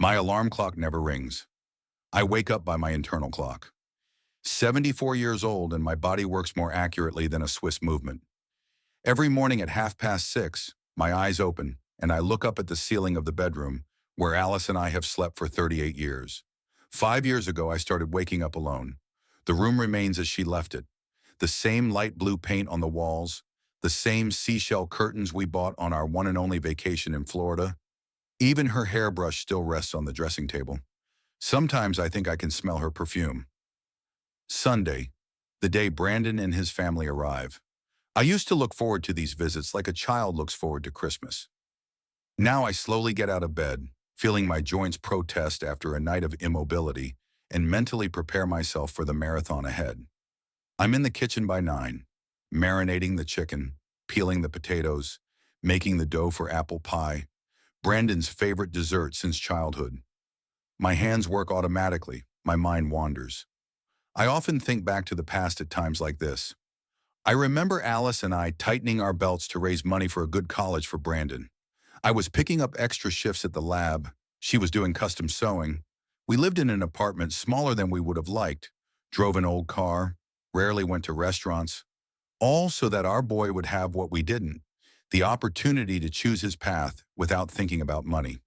My alarm clock never rings. I wake up by my internal clock. 74 years old and my body works more accurately than a Swiss movement. Every morning at 6:30, my eyes open and I look up at the ceiling of the bedroom where Alice and I have slept for 38 years. 5 years ago, I started waking up alone. The room remains as she left it. The same light blue paint on the walls, the same seashell curtains we bought on our one and only vacation in Florida. Even her hairbrush still rests on the dressing table. Sometimes I think I can smell her perfume. Sunday, the day Brandon and his family arrive. I used to look forward to these visits like a child looks forward to Christmas. Now I slowly get out of bed, feeling my joints protest after a night of immobility, and mentally prepare myself for the marathon ahead. I'm in the kitchen by 9, marinating the chicken, peeling the potatoes, making the dough for apple pie, Brandon's favorite dessert since childhood. My hands work automatically, my mind wanders. I often think back to the past at times like this. I remember Alice and I tightening our belts to raise money for a good college for Brandon. I was picking up extra shifts at the lab. She was doing custom sewing. We lived in an apartment smaller than we would have liked, drove an old car, rarely went to restaurants, all so that our boy would have what we didn't, the opportunity to choose his path without thinking about money.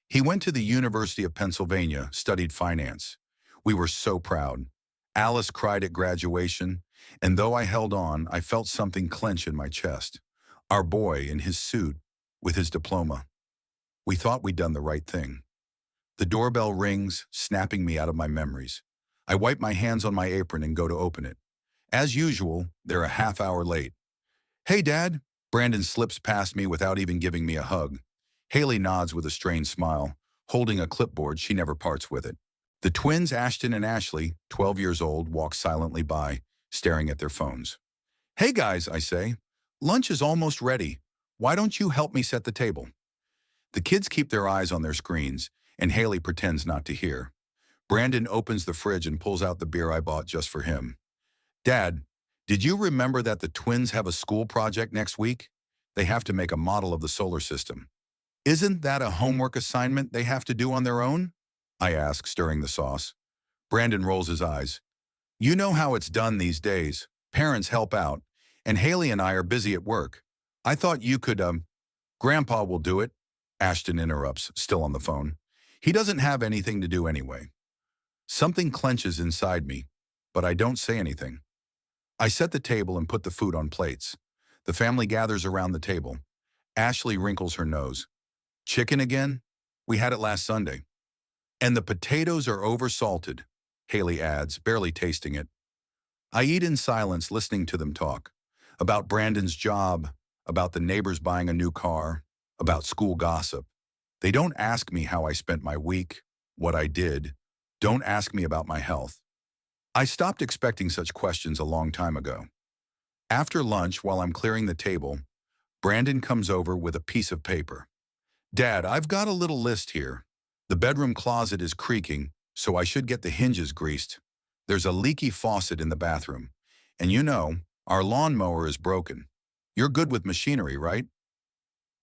He went to the University of Pennsylvania, studied finance. We were so proud. Alice cried at graduation, and though I held on, I felt something clench in my chest. Our boy in his suit, with his diploma. We thought we'd done the right thing. The doorbell rings, snapping me out of my memories. I wipe my hands on my apron and go to open it. As usual, they're a half hour late. "Hey, Dad." Brandon slips past me without even giving me a hug. Haley nods with a strained smile, holding a clipboard. She never parts with it. The twins, Ashton and Ashley, 12 years old, walk silently by, staring at their phones. "Hey guys," I say. "Lunch is almost ready. Why don't you help me set the table?" The kids keep their eyes on their screens, and Haley pretends not to hear. Brandon opens the fridge and pulls out the beer I bought just for him. "Dad, did you remember that the twins have a school project next week? They have to make a model of the solar system. Isn't that a homework assignment they have to do on their own?" I ask, stirring the sauce. Brandon rolls his eyes. "You know how it's done these days. Parents help out, and Haley and I are busy at work. I thought you could, Grandpa will do it," Ashton interrupts, still on the phone. "He doesn't have anything to do anyway." Something clenches inside me, but I don't say anything. I set the table and put the food on plates. The family gathers around the table. Ashley wrinkles her nose. "Chicken again? We had it last Sunday." "And the potatoes are oversalted," Haley adds, barely tasting it. I eat in silence, listening to them talk. About Brandon's job, about the neighbors buying a new car, about school gossip. They don't ask me how I spent my week, what I did. Don't ask me about my health. I stopped expecting such questions a long time ago. After lunch, while I'm clearing the table, Brandon comes over with a piece of paper. "Dad, I've got a little list here. The bedroom closet is creaking, so I should get the hinges greased. There's a leaky faucet in the bathroom. And you know, our lawnmower is broken. You're good with machinery, right?"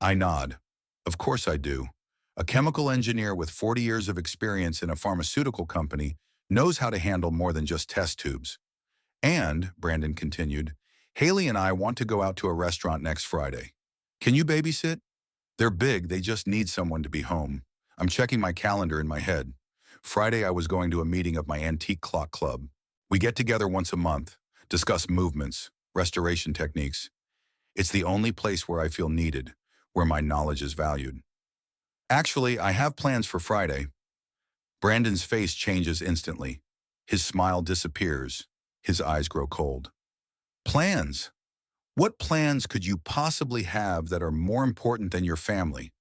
I nod. Of course I do. A chemical engineer with 40 years of experience in a pharmaceutical company knows how to handle more than just test tubes. "And," Brandon continued, "Haley and I want to go out to a restaurant next Friday. Can you babysit? They're big, they just need someone to be home." I'm checking my calendar in my head. Friday I was going to a meeting of my antique clock club. We get together once a month, discuss movements, restoration techniques. It's the only place where I feel needed, where my knowledge is valued. "Actually, I have plans for Friday." Brandon's face changes instantly. His smile disappears. His eyes grow cold. "Plans? What plans could you possibly have that are more important than your family?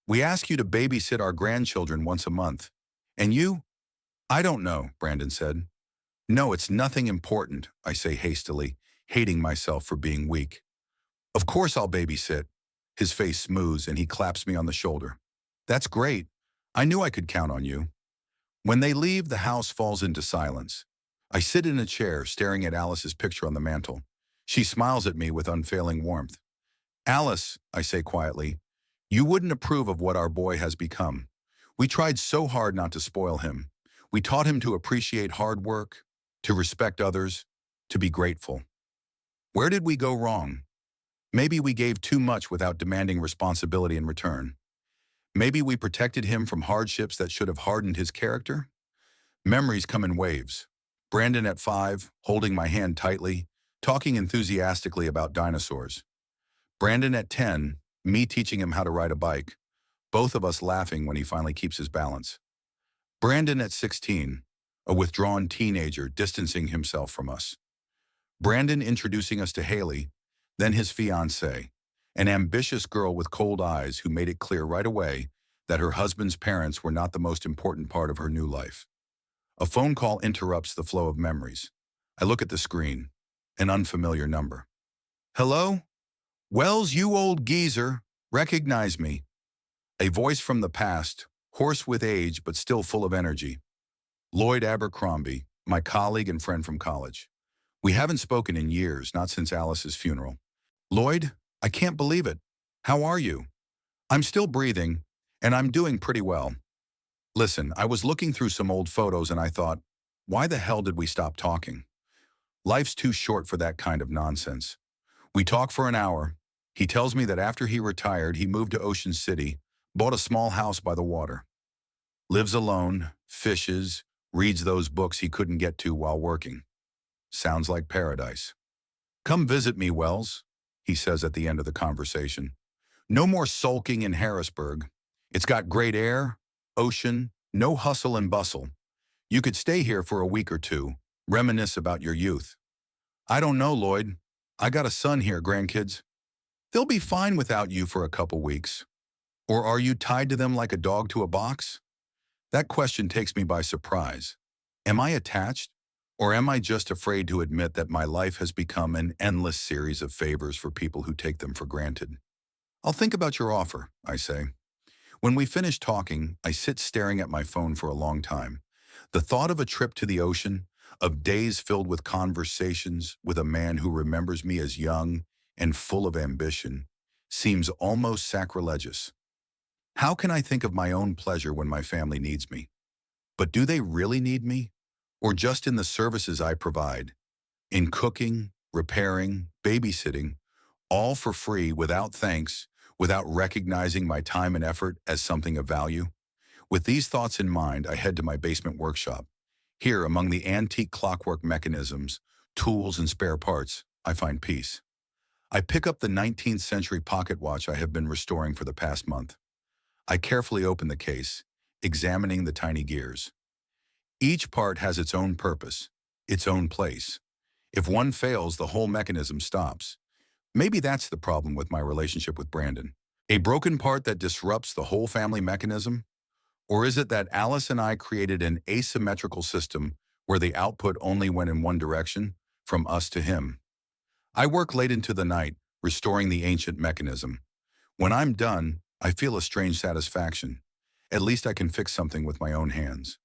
We ask you to babysit our grandchildren once a month. And you?" "I don't know," Brandon said. "No, it's nothing important," I say hastily, hating myself for being weak. "Of course I'll babysit." His face smooths and he claps me on the shoulder. "That's great. I knew I could count on you." When they leave, the house falls into silence. I sit in a chair, staring at Alice's picture on the mantel. She smiles at me with unfailing warmth. "Alice," I say quietly, "you wouldn't approve of what our boy has become. We tried so hard not to spoil him. We taught him to appreciate hard work, to respect others, to be grateful. Where did we go wrong? Maybe we gave too much without demanding responsibility in return. Maybe we protected him from hardships that should have hardened his character. Memories come in waves. Brandon at 5, holding my hand tightly, talking enthusiastically about dinosaurs. Brandon at 10, me teaching him how to ride a bike, both of us laughing when he finally keeps his balance. Brandon at 16, a withdrawn teenager distancing himself from us. Brandon introducing us to Haley, then his fiancée, an ambitious girl with cold eyes who made it clear right away that her husband's parents were not the most important part of her new life. A phone call interrupts the flow of memories. I look at the screen, an unfamiliar number. Hello? Wells, you old geezer, recognize me. A voice from the past, hoarse with age but still full of energy. Lloyd Abercrombie, my colleague and friend from college. We haven't spoken in years, not since Alice's funeral. Lloyd, I can't believe it. How are you? I'm still breathing, and I'm doing pretty well. Listen, I was looking through some old photos and I thought, why the hell did we stop talking? Life's too short for that kind of nonsense. We talk for an hour. He tells me that after he retired, he moved to Ocean City, bought a small house by the water. Lives alone, fishes, reads those books he couldn't get to while working. Sounds like paradise. Come visit me, Wells, he says at the end of the conversation. No more sulking in Harrisburg. It's got great air, ocean, no hustle and bustle. You could stay here for a week or two, reminisce about your youth. I don't know, Lloyd. I got a son here, grandkids. They'll be fine without you for a couple weeks. Or are you tied to them like a dog to a box? That question takes me by surprise. Am I attached? Or am I just afraid to admit that my life has become an endless series of favors for people who take them for granted? I'll think about your offer, I say. When we finish talking, I sit staring at my phone for a long time. The thought of a trip to the ocean, of days filled with conversations with a man who remembers me as young and full of ambition, seems almost sacrilegious. How can I think of my own pleasure when my family needs me? But do they really need me? Or just in the services I provide? In cooking, repairing, babysitting, all for free without thanks, without recognizing my time and effort as something of value? With these thoughts in mind, I head to my basement workshop. Here, among the antique clockwork mechanisms, tools, and spare parts, I find peace. I pick up the 19th century pocket watch I have been restoring for the past month. I carefully open the case, examining the tiny gears. Each part has its own purpose, its own place. If one fails, the whole mechanism stops. Maybe that's the problem with my relationship with Brandon. A broken part that disrupts the whole family mechanism? Or is it that Alice and I created an asymmetrical system where the output only went in one direction, from us to him? I work late into the night, restoring the ancient mechanism. When I'm done, I feel a strange satisfaction. At least I can fix something with my own hands.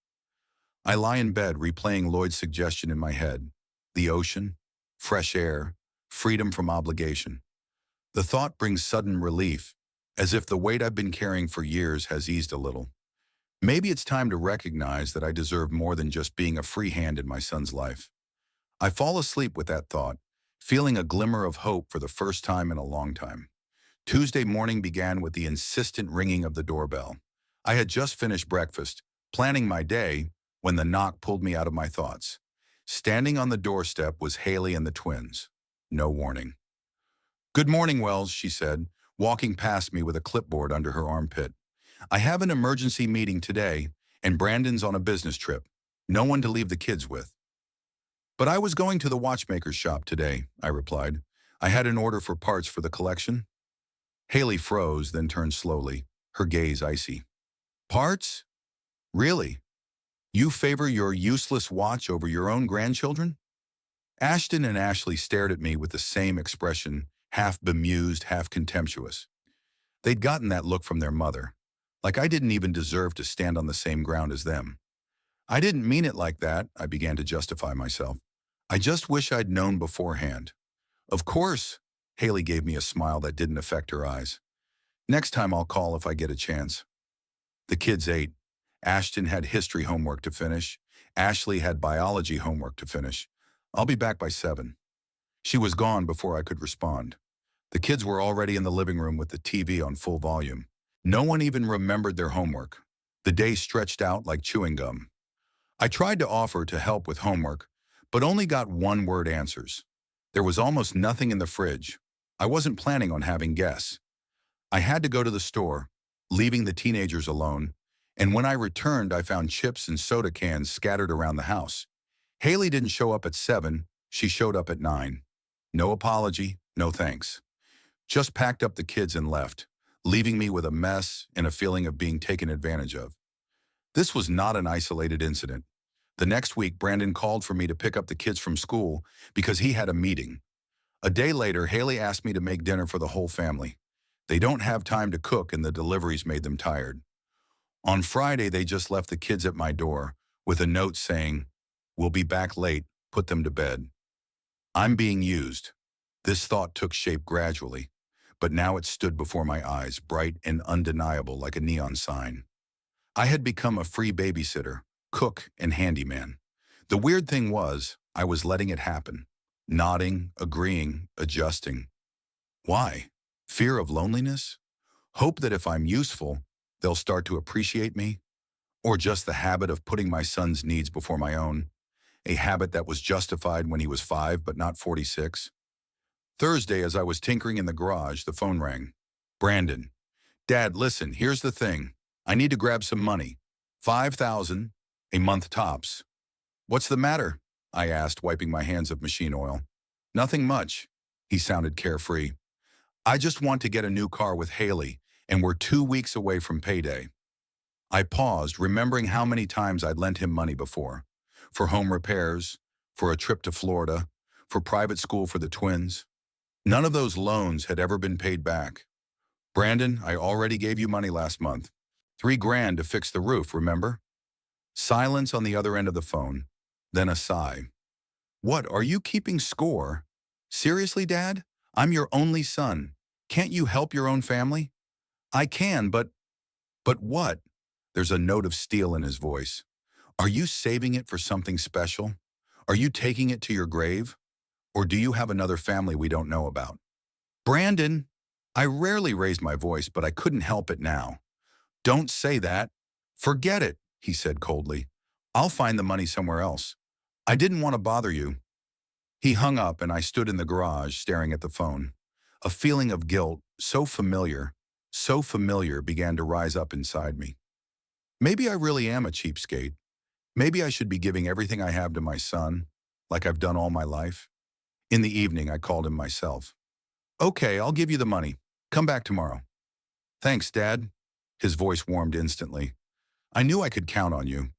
I lie in bed replaying Lloyd's suggestion in my head. The ocean, fresh air, freedom from obligation. The thought brings sudden relief, as if the weight I've been carrying for years has eased a little. Maybe it's time to recognize that I deserve more than just being a free hand in my son's life. I fall asleep with that thought, feeling a glimmer of hope for the first time in a long time. Tuesday morning began with the insistent ringing of the doorbell. I had just finished breakfast, planning my day, when the knock pulled me out of my thoughts. Standing on the doorstep was Haley and the twins. No warning. "Good morning, Wells," she said, walking past me with a clipboard under her armpit. "I have an emergency meeting today, and Brandon's on a business trip. No one to leave the kids with." "But I was going to the watchmaker's shop today," I replied. "I had an order for parts for the collection." Haley froze, then turned slowly, her gaze icy. "Parts? Really? You favor your useless watch over your own grandchildren?" Ashton and Ashley stared at me with the same expression, half bemused, half contemptuous. They'd gotten that look from their mother, like I didn't even deserve to stand on the same ground as them. "I didn't mean it like that," I began to justify myself. "I just wish I'd known beforehand." "Of course," Haley gave me a smile that didn't affect her eyes. "Next time I'll call if I get a chance." The kids ate, Ashton had history homework to finish. Ashley had biology homework to finish. I'll be back by 7. She was gone before I could respond. The kids were already in the living room with the TV on full volume. No one even remembered their homework. The day stretched out like chewing gum. I tried to offer to help with homework, but only got one-word answers. There was almost nothing in the fridge. I wasn't planning on having guests. I had to go to the store, leaving the teenagers alone, and when I returned, I found chips and soda cans scattered around the house. Haley didn't show up at 7, she showed up at 9. No apology, no thanks. Just packed up the kids and left, leaving me with a mess and a feeling of being taken advantage of. This was not an isolated incident. The next week, Brandon called for me to pick up the kids from school because he had a meeting. A day later, Haley asked me to make dinner for the whole family. They don't have time to cook and the deliveries made them tired. On Friday, they just left the kids at my door with a note saying, "We'll be back late, put them to bed." I'm being used. This thought took shape gradually, but now it stood before my eyes, bright and undeniable like a neon sign. I had become a free babysitter, cook, and handyman. The weird thing was, I was letting it happen. Nodding, agreeing, adjusting. Why? Fear of loneliness? Hope that if I'm useful, they'll start to appreciate me? Or just the habit of putting my son's needs before my own? A habit that was justified when he was 5 but not 46? Thursday, as I was tinkering in the garage, the phone rang. Brandon. "Dad, listen, here's the thing. I need to grab some money. 5,000, a month tops." "What's the matter?" I asked, wiping my hands of machine oil. "Nothing much." He sounded carefree. "I just want to get a new car with Haley, and we're 2 weeks away from payday." I paused, remembering how many times I'd lent him money before. For home repairs, for a trip to Florida, for private school for the twins. None of those loans had ever been paid back. "Brandon, I already gave you money last month. 3 grand to fix the roof, remember?" Silence on the other end of the phone, then a sigh. "What, are you keeping score? Seriously, Dad? I'm your only son. Can't you help your own family?" "I can, but..." "But what?" There's a note of steel in his voice. "Are you saving it for something special? Are you taking it to your grave? Or do you have another family we don't know about?" "Brandon!" I rarely raised my voice, but I couldn't help it now. "Don't say that." "Forget it," he said coldly. "I'll find the money somewhere else. I didn't want to bother you." He hung up and I stood in the garage staring at the phone. A feeling of guilt, so familiar, began to rise up inside me. Maybe I really am a cheapskate. Maybe I should be giving everything I have to my son, like I've done all my life. In the evening, I called him myself. "Okay, I'll give you the money. Come back tomorrow." "Thanks, Dad." His voice warmed instantly. "I knew I could count on you."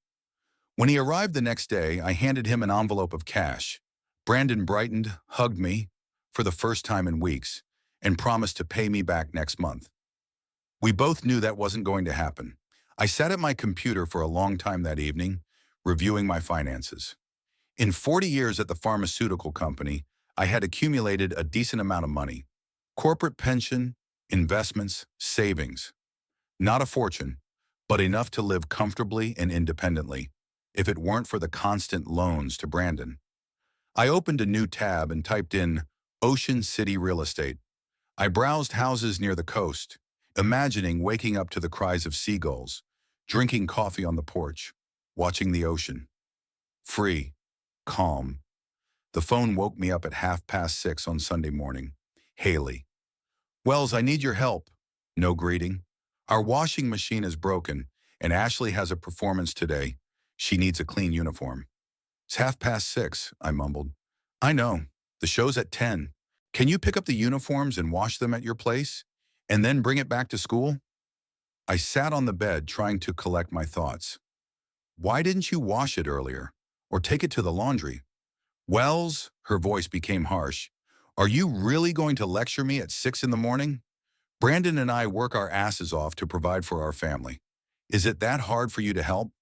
When he arrived the next day, I handed him an envelope of cash. Brandon brightened, hugged me, for the first time in weeks, and promised to pay me back next month. We both knew that wasn't going to happen. I sat at my computer for a long time that evening, reviewing my finances. In 40 years at the pharmaceutical company, I had accumulated a decent amount of money. Corporate pension, investments, savings. Not a fortune, but enough to live comfortably and independently, if it weren't for the constant loans to Brandon. I opened a new tab and typed in Ocean City Real Estate. I browsed houses near the coast, imagining waking up to the cries of seagulls, drinking coffee on the porch, watching the ocean. Free, calm. The phone woke me up at 6:30 on Sunday morning. Haley. "Wells, I need your help." No greeting. "Our washing machine is broken, and Ashley has a performance today. She needs a clean uniform." "It's 6:30, I mumbled. "I know. The show's at 10. Can you pick up the uniforms and wash them at your place, and then bring it back to school?" I sat on the bed trying to collect my thoughts. "Why didn't you wash it earlier? Or take it to the laundry?" "Wells," her voice became harsh, "are you really going to lecture me at 6 in the morning? Brandon and I work our asses off to provide for our family. Is it that hard for you to help?"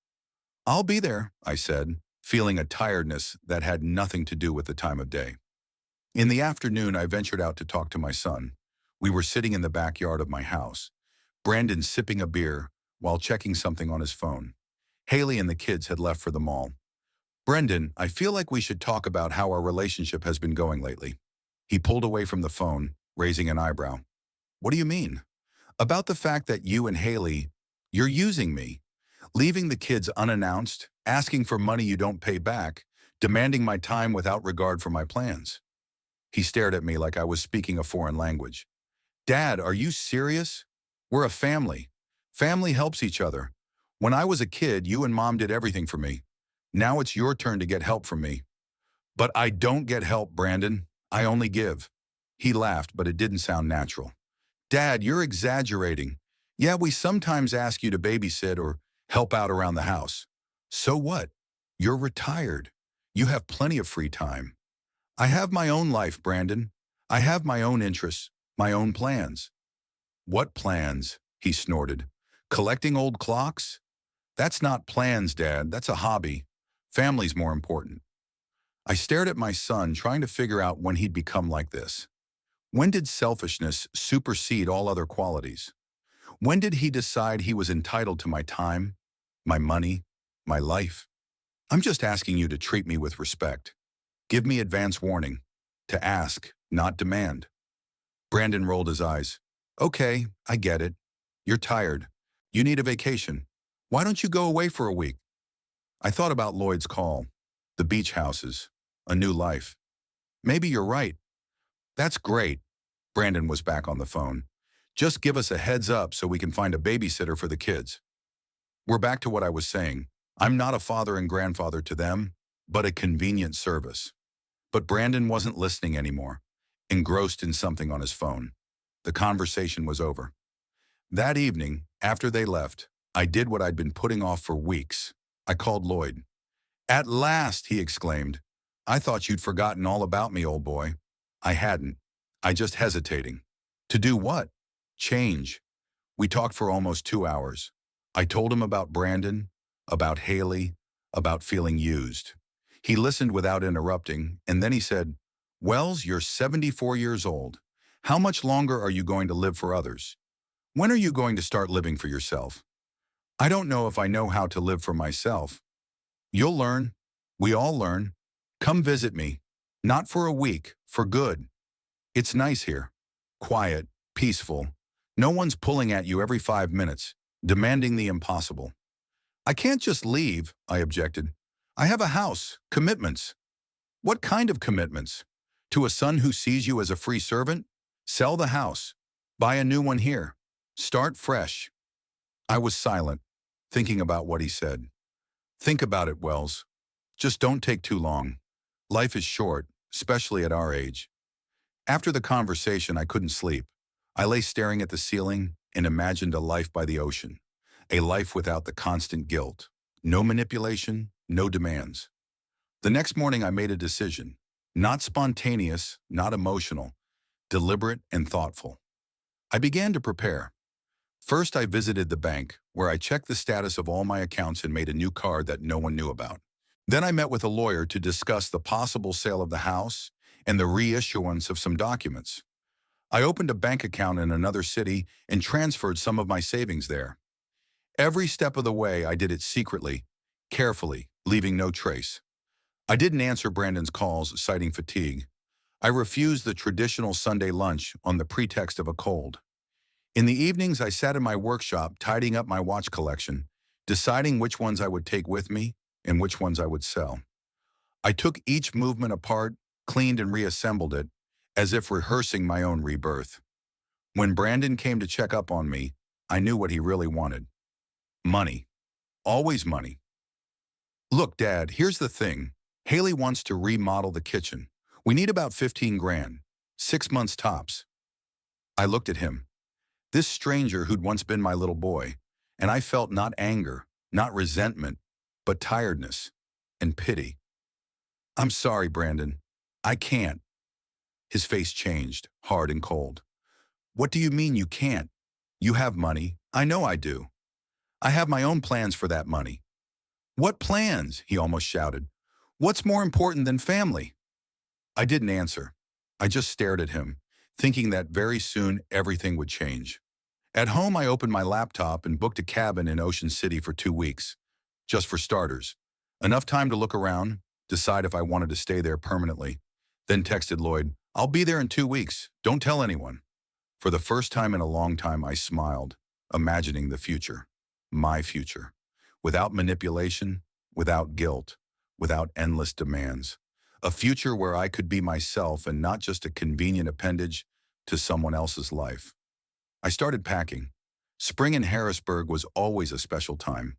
"I'll be there," I said, feeling a tiredness that had nothing to do with the time of day. In the afternoon, I ventured out to talk to my son. We were sitting in the backyard of my house, Brandon sipping a beer while checking something on his phone. Haley and the kids had left for the mall. Brendan, I feel like we should talk about how our relationship has been going lately. He pulled away from the phone, raising an eyebrow. What do you mean? About the fact that you and Haley, you're using me, leaving the kids unannounced, asking for money you don't pay back, demanding my time without regard for my plans. He stared at me like I was speaking a foreign language. Dad, are you serious? We're a family. Family helps each other. When I was a kid, you and Mom did everything for me. Now it's your turn to get help from me. But I don't get help, Brandon. I only give. He laughed, but it didn't sound natural. Dad, you're exaggerating. Yeah, we sometimes ask you to babysit or help out around the house. So what? You're retired. You have plenty of free time. I have my own life, Brandon. I have my own interests, my own plans. What plans? He snorted. Collecting old clocks? That's not plans, Dad. That's a hobby. Family's more important. I stared at my son, trying to figure out when he'd become like this. When did selfishness supersede all other qualities? When did he decide he was entitled to my time, my money, my life? I'm just asking you to treat me with respect. Give me advance warning. To ask, not demand. Brandon rolled his eyes. Okay, I get it. You're tired. You need a vacation. Why don't you go away for a week? I thought about Lloyd's call, the beach houses, a new life. Maybe you're right. That's great. Brandon was back on the phone. Just give us a heads up so we can find a babysitter for the kids. We're back to what I was saying. I'm not a father and grandfather to them, but a convenient service. But Brandon wasn't listening anymore, engrossed in something on his phone. The conversation was over. That evening, after they left, I did what I'd been putting off for weeks. I called Lloyd. At last, he exclaimed. I thought you'd forgotten all about me, old boy. I hadn't. I just hesitating. To do what? Change. We talked for almost 2 hours. I told him about Brandon, about Haley, about feeling used. He listened without interrupting, and then he said, Wells, you're 74 years old. How much longer are you going to live for others? When are you going to start living for yourself? I don't know if I know how to live for myself. You'll learn. We all learn. Come visit me. Not for a week, for good. It's nice here. Quiet, peaceful. No one's pulling at you every 5 minutes, demanding the impossible. I can't just leave, I objected. I have a house, commitments. What kind of commitments? To a son who sees you as a free servant? Sell the house. Buy a new one here. Start fresh. I was silent, thinking about what he said. Think about it, Wells. Just don't take too long. Life is short, especially at our age. After the conversation, I couldn't sleep. I lay staring at the ceiling and imagined a life by the ocean, a life without the constant guilt. No manipulation, no demands. The next morning, I made a decision. Not spontaneous, not emotional, deliberate and thoughtful. I began to prepare. First, I visited the bank, where I checked the status of all my accounts and made a new card that no one knew about. Then I met with a lawyer to discuss the possible sale of the house and the reissuance of some documents. I opened a bank account in another city and transferred some of my savings there. Every step of the way, I did it secretly, carefully, leaving no trace. I didn't answer Brandon's calls, citing fatigue. I refused the traditional Sunday lunch on the pretext of a cold. In the evenings, I sat in my workshop tidying up my watch collection, deciding which ones I would take with me and which ones I would sell. I took each movement apart, cleaned and reassembled it, as if rehearsing my own rebirth. When Brandon came to check up on me, I knew what he really wanted. Money. Always money. Look, Dad, here's the thing. Haley wants to remodel the kitchen. We need about 15 grand. 6 months tops. I looked at him. This stranger who'd once been my little boy, and I felt not anger, not resentment, but tiredness and pity. I'm sorry, Brandon. I can't. His face changed, hard and cold. What do you mean you can't? You have money. I know I do. I have my own plans for that money. What plans? He almost shouted. What's more important than family? I didn't answer. I just stared at him, thinking that very soon everything would change. At home, I opened my laptop and booked a cabin in Ocean City for 2 weeks. just for starters. Enough time to look around, decide if I wanted to stay there permanently. Then texted Lloyd, "I'll be there in 2 weeks. Don't tell anyone." For the first time in a long time, I smiled, imagining the future. My future. Without manipulation, without guilt, without endless demands. A future where I could be myself and not just a convenient appendage to someone else's life. I started packing. Spring in Harrisburg was always a special time.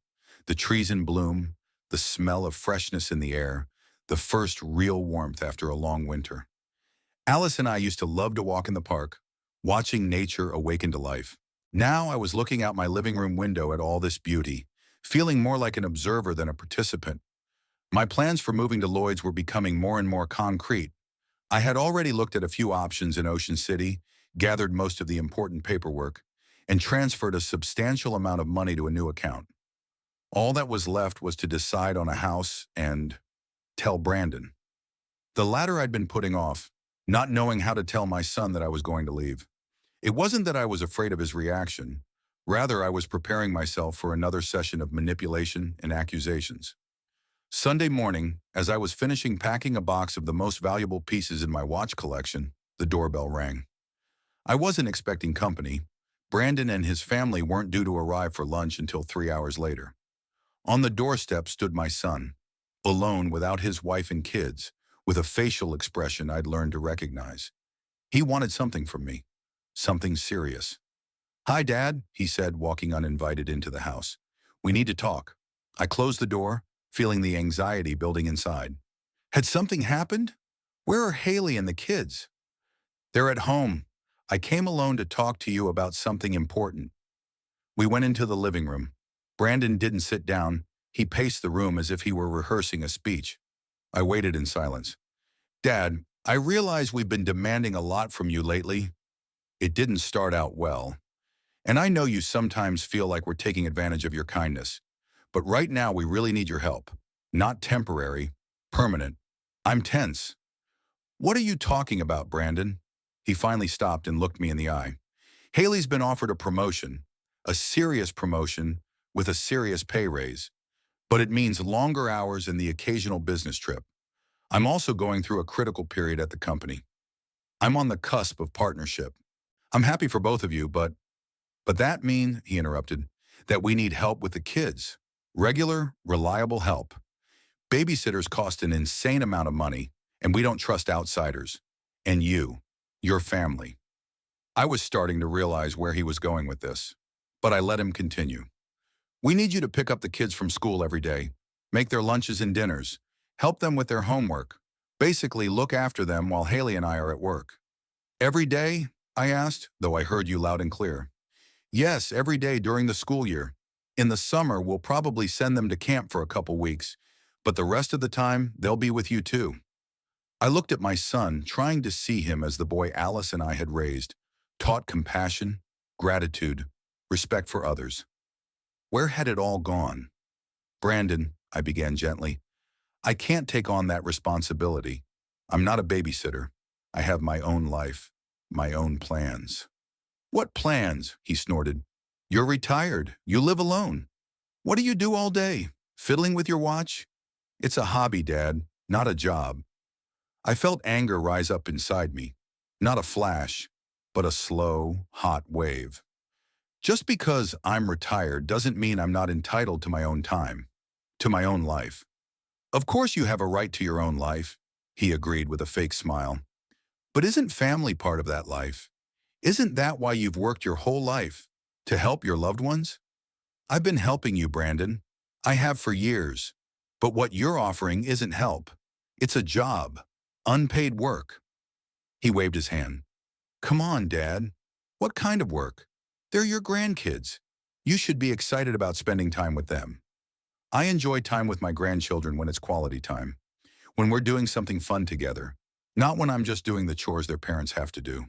The trees in bloom, the smell of freshness in the air, the first real warmth after a long winter. Alice and I used to love to walk in the park, watching nature awaken to life. Now I was looking out my living room window at all this beauty, feeling more like an observer than a participant. My plans for moving to Lloyd's were becoming more and more concrete. I had already looked at a few options in Ocean City, gathered most of the important paperwork, and transferred a substantial amount of money to a new account. All that was left was to decide on a house and tell Brandon. The latter I'd been putting off, not knowing how to tell my son that I was going to leave. It wasn't that I was afraid of his reaction. Rather, I was preparing myself for another session of manipulation and accusations. Sunday morning, as I was finishing packing a box of the most valuable pieces in my watch collection, the doorbell rang. I wasn't expecting company. Brandon and his family weren't due to arrive for lunch until 3 hours later. On the doorstep stood my son, alone without his wife and kids, with a facial expression I'd learned to recognize. He wanted something from me, something serious. "Hi, Dad," he said, walking uninvited into the house. "We need to talk." I closed the door, feeling the anxiety building inside. Had something happened? Where are Haley and the kids? "They're at home. I came alone to talk to you about something important." We went into the living room. Brandon didn't sit down. He paced the room as if he were rehearsing a speech. I waited in silence. "Dad, I realize we've been demanding a lot from you lately. It didn't start out well. And I know you sometimes feel like we're taking advantage of your kindness. But right now we really need your help. Not temporary, permanent. I'm tense." "What are you talking about, Brandon?" He finally stopped and looked me in the eye. "Haley's been offered a serious promotion with a serious pay raise. But it means longer hours and the occasional business trip. I'm also going through a critical period at the company. I'm on the cusp of partnership. I'm happy for both of you, but that means," he interrupted, "that we need help with the kids. Regular, reliable help. Babysitters cost an insane amount of money, and we don't trust outsiders. And you, your family." I was starting to realize where he was going with this, but I let him continue. "We need you to pick up the kids from school every day, make their lunches and dinners, help them with their homework, basically look after them while Haley and I are at work." "Every day?" I asked, though I heard you loud and clear. "Yes, every day during the school year. In the summer, we'll probably send them to camp for a couple weeks, but the rest of the time, they'll be with you too." I looked at my son, trying to see him as the boy Alice and I had raised, taught compassion, gratitude, respect for others. Where had it all gone? "Brandon," I began gently, "I can't take on that responsibility. I'm not a babysitter. I have my own life, my own plans." "What plans?" he snorted. "You're retired. You live alone. What do you do all day? Fiddling with your watch?" "It's a hobby, Dad, not a job." I felt anger rise up inside me. Not a flash, but a slow, hot wave. Just because I'm retired doesn't mean I'm not entitled to my own time, to my own life. "Of course you have a right to your own life," he agreed with a fake smile. "But isn't family part of that life? Isn't that why you've worked your whole life? To help your loved ones?" "I've been helping you, Brandon. I have for years. But what you're offering isn't help. It's a job. Unpaid work." He waved his hand. "Come on, Dad. What kind of work? They're your grandkids. You should be excited about spending time with them." I enjoy time with my grandchildren when it's quality time, when we're doing something fun together, not when I'm just doing the chores their parents have to do.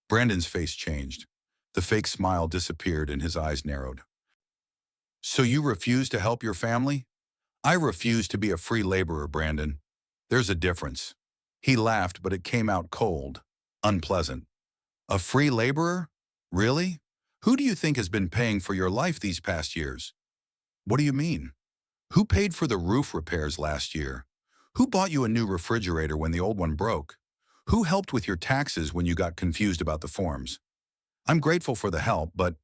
Brandon's face changed. The fake smile disappeared and his eyes narrowed. "So you refuse to help your family?" "I refuse to be a free laborer, Brandon. There's a difference." He laughed, but it came out cold, unpleasant. "A free laborer? Really? Who do you think has been paying for your life these past years?" "What do you mean?" Who paid for the roof repairs last year? Who bought you a new refrigerator when the old one broke? Who helped with your taxes when you got confused about the forms? I'm grateful for the help, but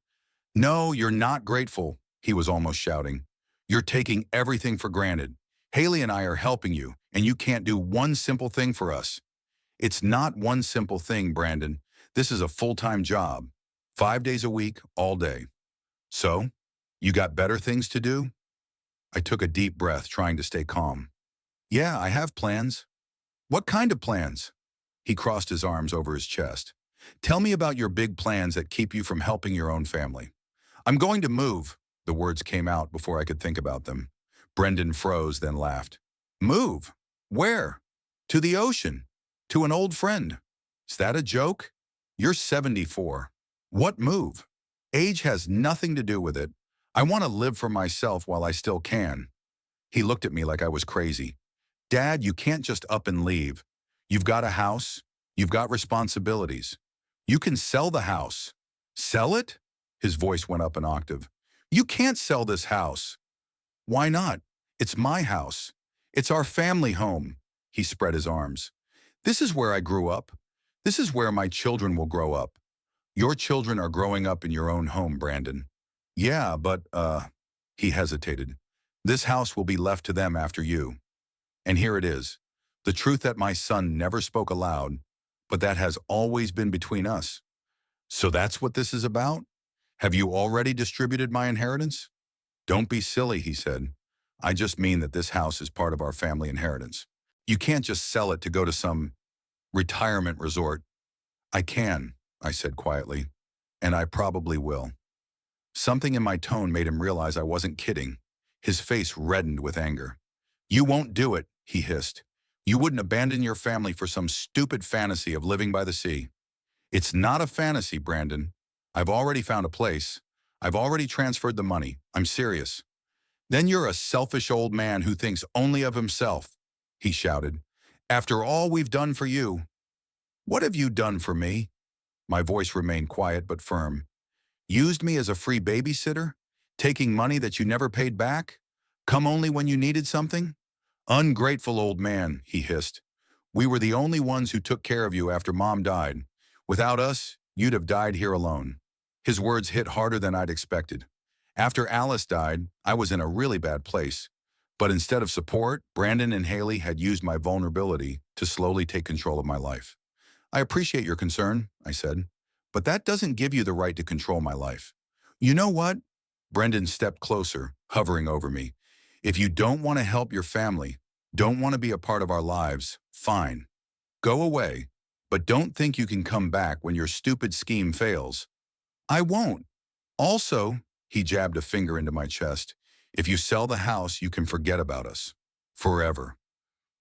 no, you're not grateful, he was almost shouting. You're taking everything for granted. Haley and I are helping you, and you can't do one simple thing for us. It's not one simple thing, Brandon. This is a full-time job. 5 days a week, all day. So, you got better things to do? I took a deep breath, trying to stay calm. Yeah, I have plans. What kind of plans? He crossed his arms over his chest. Tell me about your big plans that keep you from helping your own family. I'm going to move. The words came out before I could think about them. Brendan froze, then laughed. Move? Where? To the ocean. To an old friend. Is that a joke? You're 74. What move? Age has nothing to do with it. I want to live for myself while I still can. He looked at me like I was crazy. Dad, you can't just up and leave. You've got a house. You've got responsibilities. You can sell the house. Sell it? His voice went up an octave. You can't sell this house. Why not? It's my house. It's our family home. He spread his arms. This is where I grew up. This is where my children will grow up. Your children are growing up in your own home, Brandon. Yeah, but, he hesitated. This house will be left to them after you. And here it is. The truth that my son never spoke aloud, but that has always been between us. So that's what this is about? Have you already distributed my inheritance? Don't be silly, he said. I just mean that this house is part of our family inheritance. You can't just sell it to go to some retirement resort. I can, I said quietly, and I probably will. Something in my tone made him realize I wasn't kidding. His face reddened with anger. You won't do it, he hissed. You wouldn't abandon your family for some stupid fantasy of living by the sea. It's not a fantasy, Brandon. I've already found a place. I've already transferred the money. I'm serious. Then you're a selfish old man who thinks only of himself, he shouted. After all we've done for you. What have you done for me? My voice remained quiet but firm. Used me as a free babysitter? Taking money that you never paid back? Come only when you needed something? Ungrateful old man, he hissed. We were the only ones who took care of you after Mom died. Without us, you'd have died here alone. His words hit harder than I'd expected. After Alice died, I was in a really bad place. But instead of support, Brandon and Haley had used my vulnerability to slowly take control of my life. I appreciate your concern, I said, but that doesn't give you the right to control my life. You know what? Brendan stepped closer, hovering over me. If you don't want to help your family, don't want to be a part of our lives, fine. Go away, but don't think you can come back when your stupid scheme fails. I won't. Also, he jabbed a finger into my chest, if you sell the house, you can forget about us. Forever.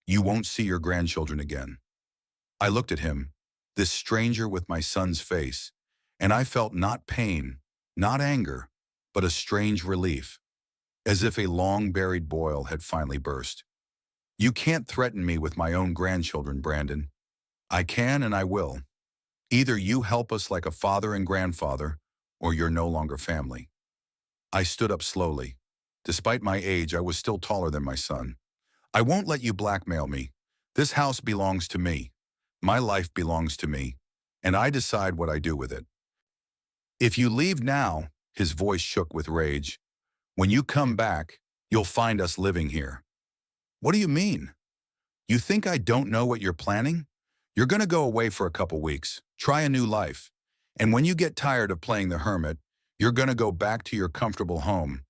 You won't see your grandchildren again. I looked at him, this stranger with my son's face, and I felt not pain, not anger, but a strange relief, as if a long-buried boil had finally burst. You can't threaten me with my own grandchildren, Brandon. I can and I will. Either you help us like a father and grandfather, or you're no longer family. I stood up slowly. Despite my age, I was still taller than my son. I won't let you blackmail me. This house belongs to me. My life belongs to me, and I decide what I do with it. If you leave now, his voice shook with rage, when you come back, you'll find us living here. What do you mean? You think I don't know what you're planning? You're going to go away for a couple weeks, try a new life, and when you get tired of playing the hermit, you're going to go back to your comfortable home.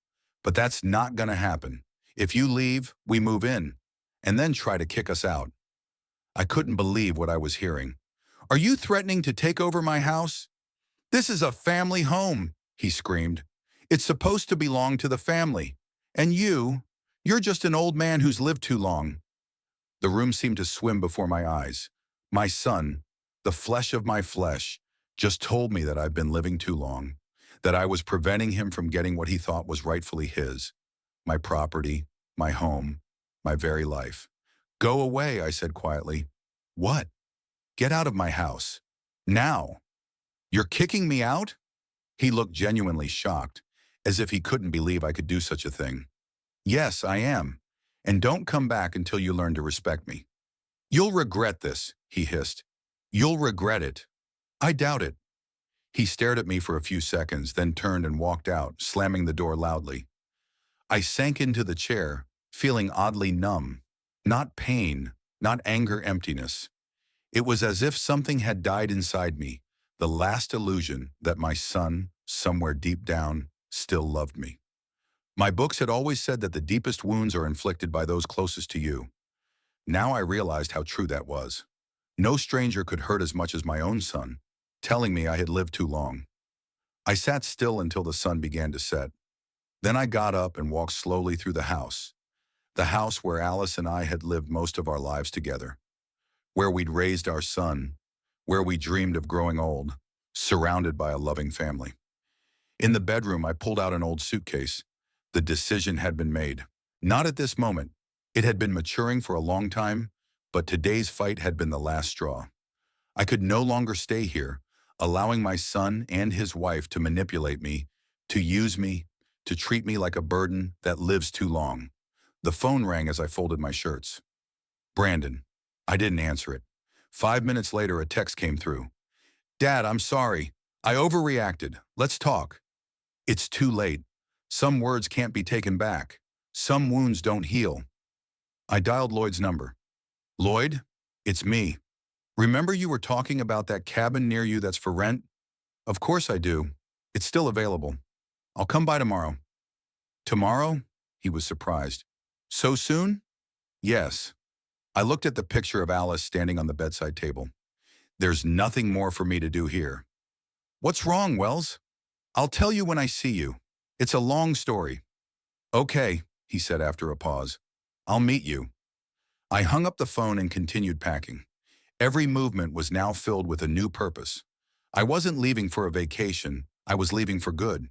But that's not going to happen. If you leave, we move in, and then try to kick us out. I couldn't believe what I was hearing. Are you threatening to take over my house? This is a family home, he screamed. It's supposed to belong to the family. And you're just an old man who's lived too long. The room seemed to swim before my eyes. My son, the flesh of my flesh, just told me that I've been living too long, that I was preventing him from getting what he thought was rightfully his, my property, my home, my very life. Go away, I said quietly. What? Get out of my house. Now. You're kicking me out? He looked genuinely shocked, as if he couldn't believe I could do such a thing. Yes, I am. And don't come back until you learn to respect me. You'll regret this, he hissed. You'll regret it. I doubt it. He stared at me for a few seconds, then turned and walked out, slamming the door loudly. I sank into the chair, feeling oddly numb. Not pain, not anger, emptiness. It was as if something had died inside me, the last illusion that my son, somewhere deep down, still loved me. My books had always said that the deepest wounds are inflicted by those closest to you. Now I realized how true that was. No stranger could hurt as much as my own son, telling me I had lived too long. I sat still until the sun began to set. Then I got up and walked slowly through the house where Alice and I had lived most of our lives together, where we'd raised our son, where we dreamed of growing old, surrounded by a loving family. In the bedroom, I pulled out an old suitcase. The decision had been made. Not at this moment. It had been maturing for a long time, but today's fight had been the last straw. I could no longer stay here, allowing my son and his wife to manipulate me, to use me, to treat me like a burden that lives too long. The phone rang as I folded my shirts. Brandon. I didn't answer it. 5 minutes later, a text came through. Dad, I'm sorry. I overreacted. Let's talk. It's too late. Some words can't be taken back. Some wounds don't heal. I dialed Lloyd's number. Lloyd, it's me. Remember you were talking about that cabin near you that's for rent? Of course I do. It's still available. I'll come by tomorrow. Tomorrow? He was surprised. So soon? Yes. I looked at the picture of Alice standing on the bedside table. There's nothing more for me to do here. What's wrong, Wells? I'll tell you when I see you. It's a long story. Okay, he said after a pause. I'll meet you. I hung up the phone and continued packing. Every movement was now filled with a new purpose. I wasn't leaving for a vacation, I was leaving for good.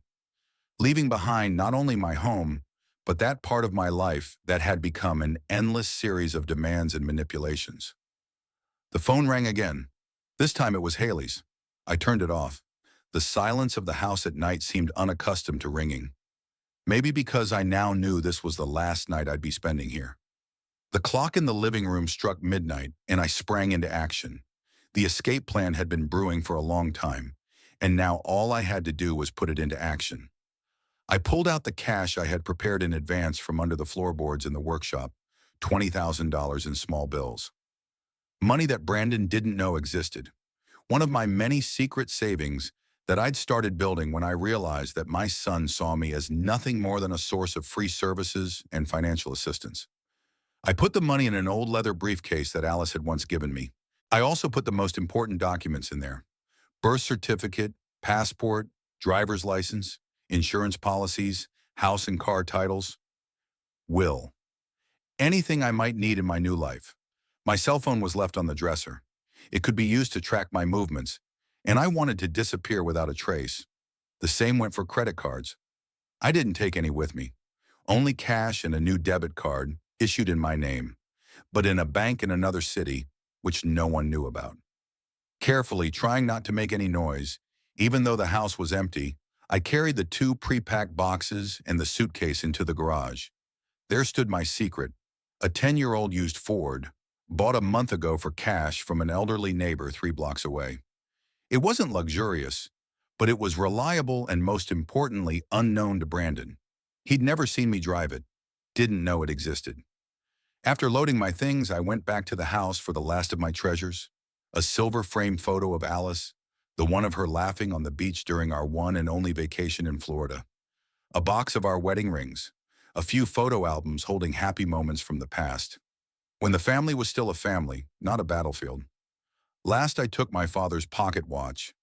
Leaving behind not only my home, but that part of my life that had become an endless series of demands and manipulations. The phone rang again. This time it was Haley's. I turned it off. The silence of the house at night seemed unaccustomed to ringing. Maybe because I now knew this was the last night I'd be spending here. The clock in the living room struck midnight, and I sprang into action. The escape plan had been brewing for a long time, and now all I had to do was put it into action. I pulled out the cash I had prepared in advance from under the floorboards in the workshop, $20,000 in small bills. Money that Brandon didn't know existed. One of my many secret savings that I'd started building when I realized that my son saw me as nothing more than a source of free services and financial assistance. I put the money in an old leather briefcase that Alice had once given me. I also put the most important documents in there: birth certificate, passport, driver's license, insurance policies, house and car titles, will. Anything I might need in my new life. My cell phone was left on the dresser. It could be used to track my movements, and I wanted to disappear without a trace. The same went for credit cards. I didn't take any with me. Only cash and a new debit card issued in my name, but in a bank in another city, which no one knew about. Carefully, trying not to make any noise, even though the house was empty, I carried the 2 pre-packed boxes and the suitcase into the garage. There stood my secret, a 10-year-old used Ford, bought a month ago for cash from an elderly neighbor 3 blocks away. It wasn't luxurious, but it was reliable and, most importantly, unknown to Brandon. He'd never seen me drive it, didn't know it existed. After loading my things, I went back to the house for the last of my treasures: a silver-framed photo of Alice, the one of her laughing on the beach during our one and only vacation in Florida, a box of our wedding rings, a few photo albums holding happy moments from the past, when the family was still a family, not a battlefield. Last, I took my father's pocket watch,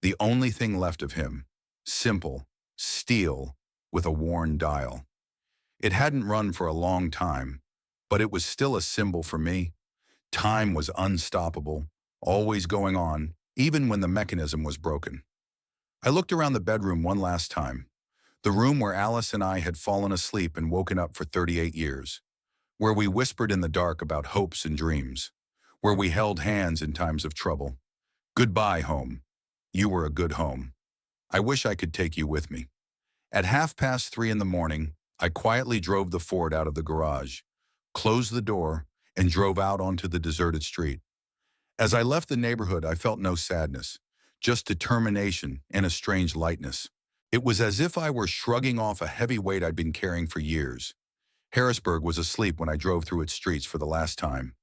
the only thing left of him, simple, steel, with a worn dial. It hadn't run for a long time, but it was still a symbol for me. Time was unstoppable, always going on, even when the mechanism was broken. I looked around the bedroom one last time, the room where Alice and I had fallen asleep and woken up for 38 years, where we whispered in the dark about hopes and dreams, where we held hands in times of trouble. Goodbye, home. You were a good home. I wish I could take you with me. At 3:30 in the morning, I quietly drove the Ford out of the garage, closed the door, and drove out onto the deserted street. As I left the neighborhood, I felt no sadness, just determination and a strange lightness. It was as if I were shrugging off a heavy weight I'd been carrying for years. Harrisburg was asleep when I drove through its streets for the last time.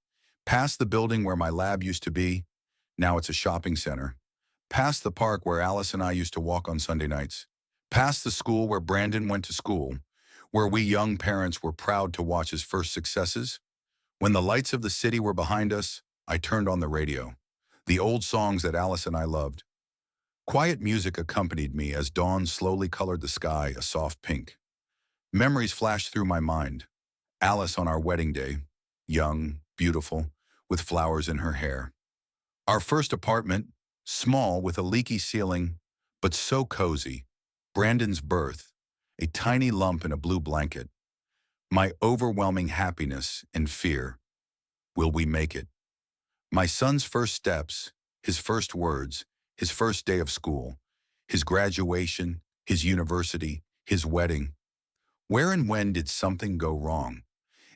Past the building where my lab used to be, now it's a shopping center. Past the park where Alice and I used to walk on Sunday nights. Past the school where Brandon went to school, where we young parents were proud to watch his first successes. When the lights of the city were behind us, I turned on the radio. The old songs that Alice and I loved. Quiet music accompanied me as dawn slowly colored the sky a soft pink. Memories flashed through my mind. Alice on our wedding day, young, beautiful, with flowers in her hair. Our first apartment, small with a leaky ceiling, but so cozy. Brandon's birth, a tiny lump in a blue blanket. My overwhelming happiness and fear. Will we make it? My son's first steps, his first words, his first day of school, his graduation, his university, his wedding. Where and when did something go wrong?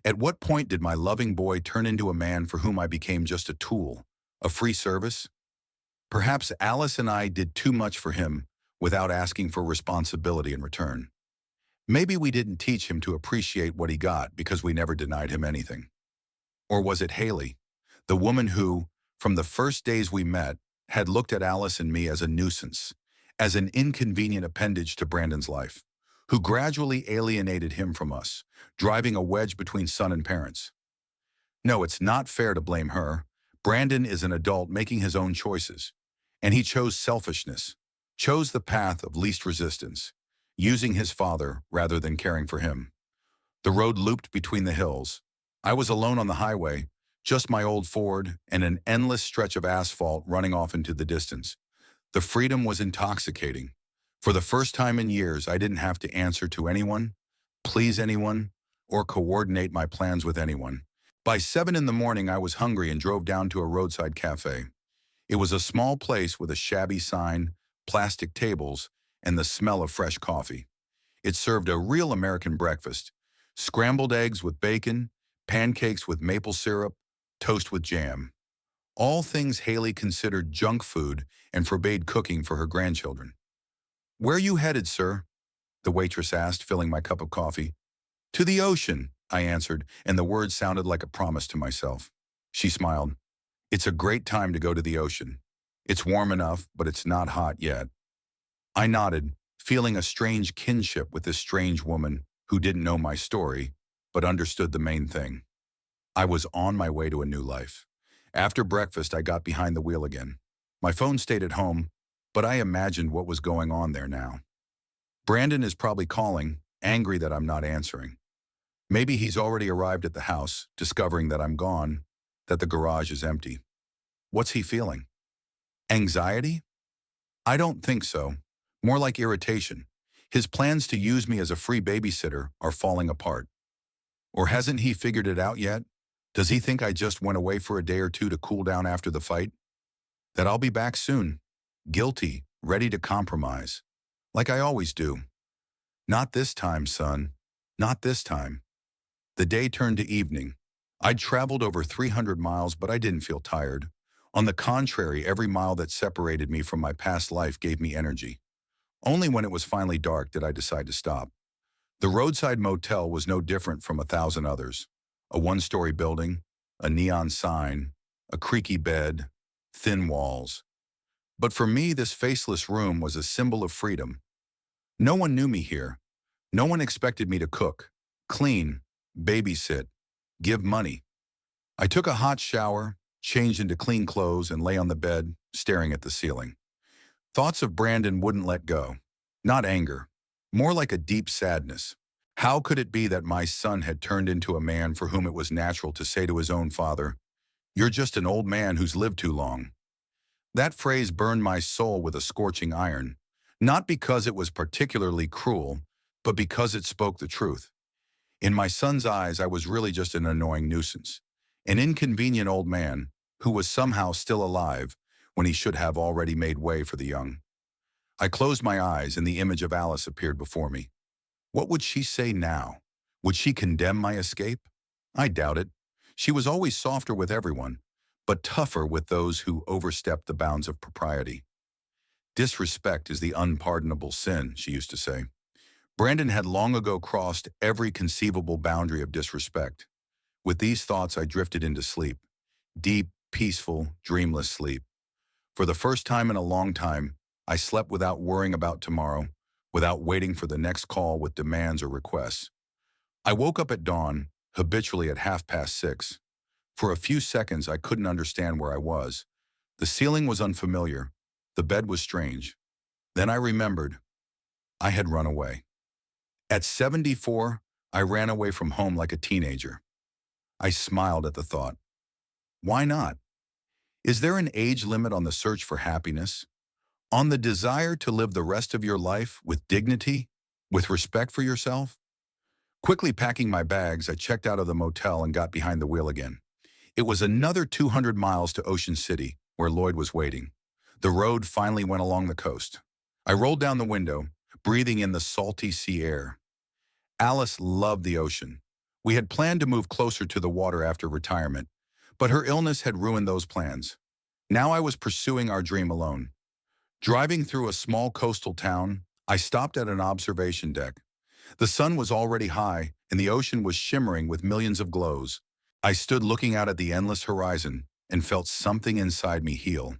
At what point did my loving boy turn into a man for whom I became just a tool, a free service? Perhaps Alice and I did too much for him without asking for responsibility in return. Maybe we didn't teach him to appreciate what he got because we never denied him anything. Or was it Haley, the woman who, from the first days we met, had looked at Alice and me as a nuisance, as an inconvenient appendage to Brandon's life, who gradually alienated him from us, driving a wedge between son and parents? No, it's not fair to blame her. Brandon is an adult making his own choices, and he chose selfishness, chose the path of least resistance, using his father rather than caring for him. The road looped between the hills. I was alone on the highway, just my old Ford and an endless stretch of asphalt running off into the distance. The freedom was intoxicating. For the first time in years, I didn't have to answer to anyone, please anyone, or coordinate my plans with anyone. By 7 in the morning, I was hungry and drove down to a roadside cafe. It was a small place with a shabby sign, plastic tables, and the smell of fresh coffee. It served a real American breakfast: scrambled eggs with bacon, pancakes with maple syrup, toast with jam. All things Haley considered junk food and forbade cooking for her grandchildren. "Where are you headed, sir?" the waitress asked, filling my cup of coffee. "To the ocean," I answered, and the words sounded like a promise to myself. She smiled. "It's a great time to go to the ocean. It's warm enough, but it's not hot yet." I nodded, feeling a strange kinship with this strange woman who didn't know my story, but understood the main thing. I was on my way to a new life. After breakfast, I got behind the wheel again. My phone stayed at home, but I imagined what was going on there now. Brandon is probably calling, angry that I'm not answering. Maybe he's already arrived at the house, discovering that I'm gone, that the garage is empty. What's he feeling? Anxiety? I don't think so. More like irritation. His plans to use me as a free babysitter are falling apart. Or hasn't he figured it out yet? Does he think I just went away for a day or two to cool down after the fight? That I'll be back soon, guilty, ready to compromise, like I always do. Not this time, son. Not this time. The day turned to evening. I'd traveled over 300 miles, but I didn't feel tired. On the contrary, every mile that separated me from my past life gave me energy. Only when it was finally dark did I decide to stop. The roadside motel was no different from 1,000 others. A one-story building, a neon sign, a creaky bed, thin walls. But for me, this faceless room was a symbol of freedom. No one knew me here. No one expected me to cook, clean, babysit, give money. I took a hot shower, changed into clean clothes, and lay on the bed, staring at the ceiling. Thoughts of Brandon wouldn't let go. Not anger, more like a deep sadness. How could it be that my son had turned into a man for whom it was natural to say to his own father, "You're just an old man who's lived too long"? That phrase burned my soul with a scorching iron, not because it was particularly cruel, but because it spoke the truth. In my son's eyes, I was really just an annoying nuisance, an inconvenient old man who was somehow still alive when he should have already made way for the young. I closed my eyes and the image of Alice appeared before me. What would she say now? Would she condemn my escape? I doubt it. She was always softer with everyone, but tougher with those who overstepped the bounds of propriety. Disrespect is the unpardonable sin, she used to say. Brandon had long ago crossed every conceivable boundary of disrespect. With these thoughts, I drifted into sleep. Deep, peaceful, dreamless sleep. For the first time in a long time, I slept without worrying about tomorrow, without waiting for the next call with demands or requests. I woke up at dawn, habitually at 6:30. For a few seconds, I couldn't understand where I was. The ceiling was unfamiliar. The bed was strange. Then I remembered. I had run away. At 74, I ran away from home like a teenager. I smiled at the thought. Why not? Is there an age limit on the search for happiness? On the desire to live the rest of your life with dignity, with respect for yourself? Quickly packing my bags, I checked out of the motel and got behind the wheel again. It was another 200 miles to Ocean City, where Lloyd was waiting. The road finally went along the coast. I rolled down the window, breathing in the salty sea air. Alice loved the ocean. We had planned to move closer to the water after retirement, but her illness had ruined those plans. Now I was pursuing our dream alone. Driving through a small coastal town, I stopped at an observation deck. The sun was already high, and the ocean was shimmering with millions of glows. I stood looking out at the endless horizon and felt something inside me heal.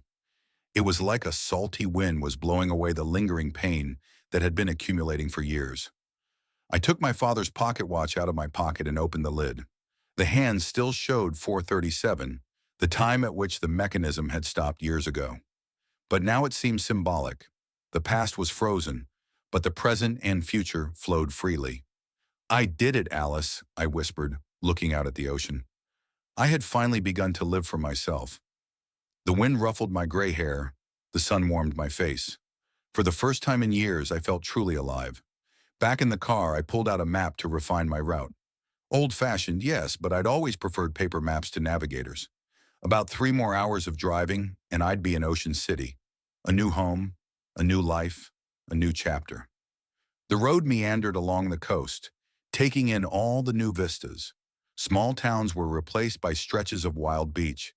It was like a salty wind was blowing away the lingering pain that had been accumulating for years. I took my father's pocket watch out of my pocket and opened the lid. The hand still showed 4:37, the time at which the mechanism had stopped years ago. But now it seemed symbolic. The past was frozen, but the present and future flowed freely. I did it, Alice, I whispered, looking out at the ocean. I had finally begun to live for myself. The wind ruffled my gray hair. The sun warmed my face. For the first time in years, I felt truly alive. Back in the car, I pulled out a map to refine my route. Old-fashioned, yes, but I'd always preferred paper maps to navigators. About 3 more hours of driving, and I'd be in Ocean City. A new home, a new life, a new chapter. The road meandered along the coast, taking in all the new vistas. Small towns were replaced by stretches of wild beach.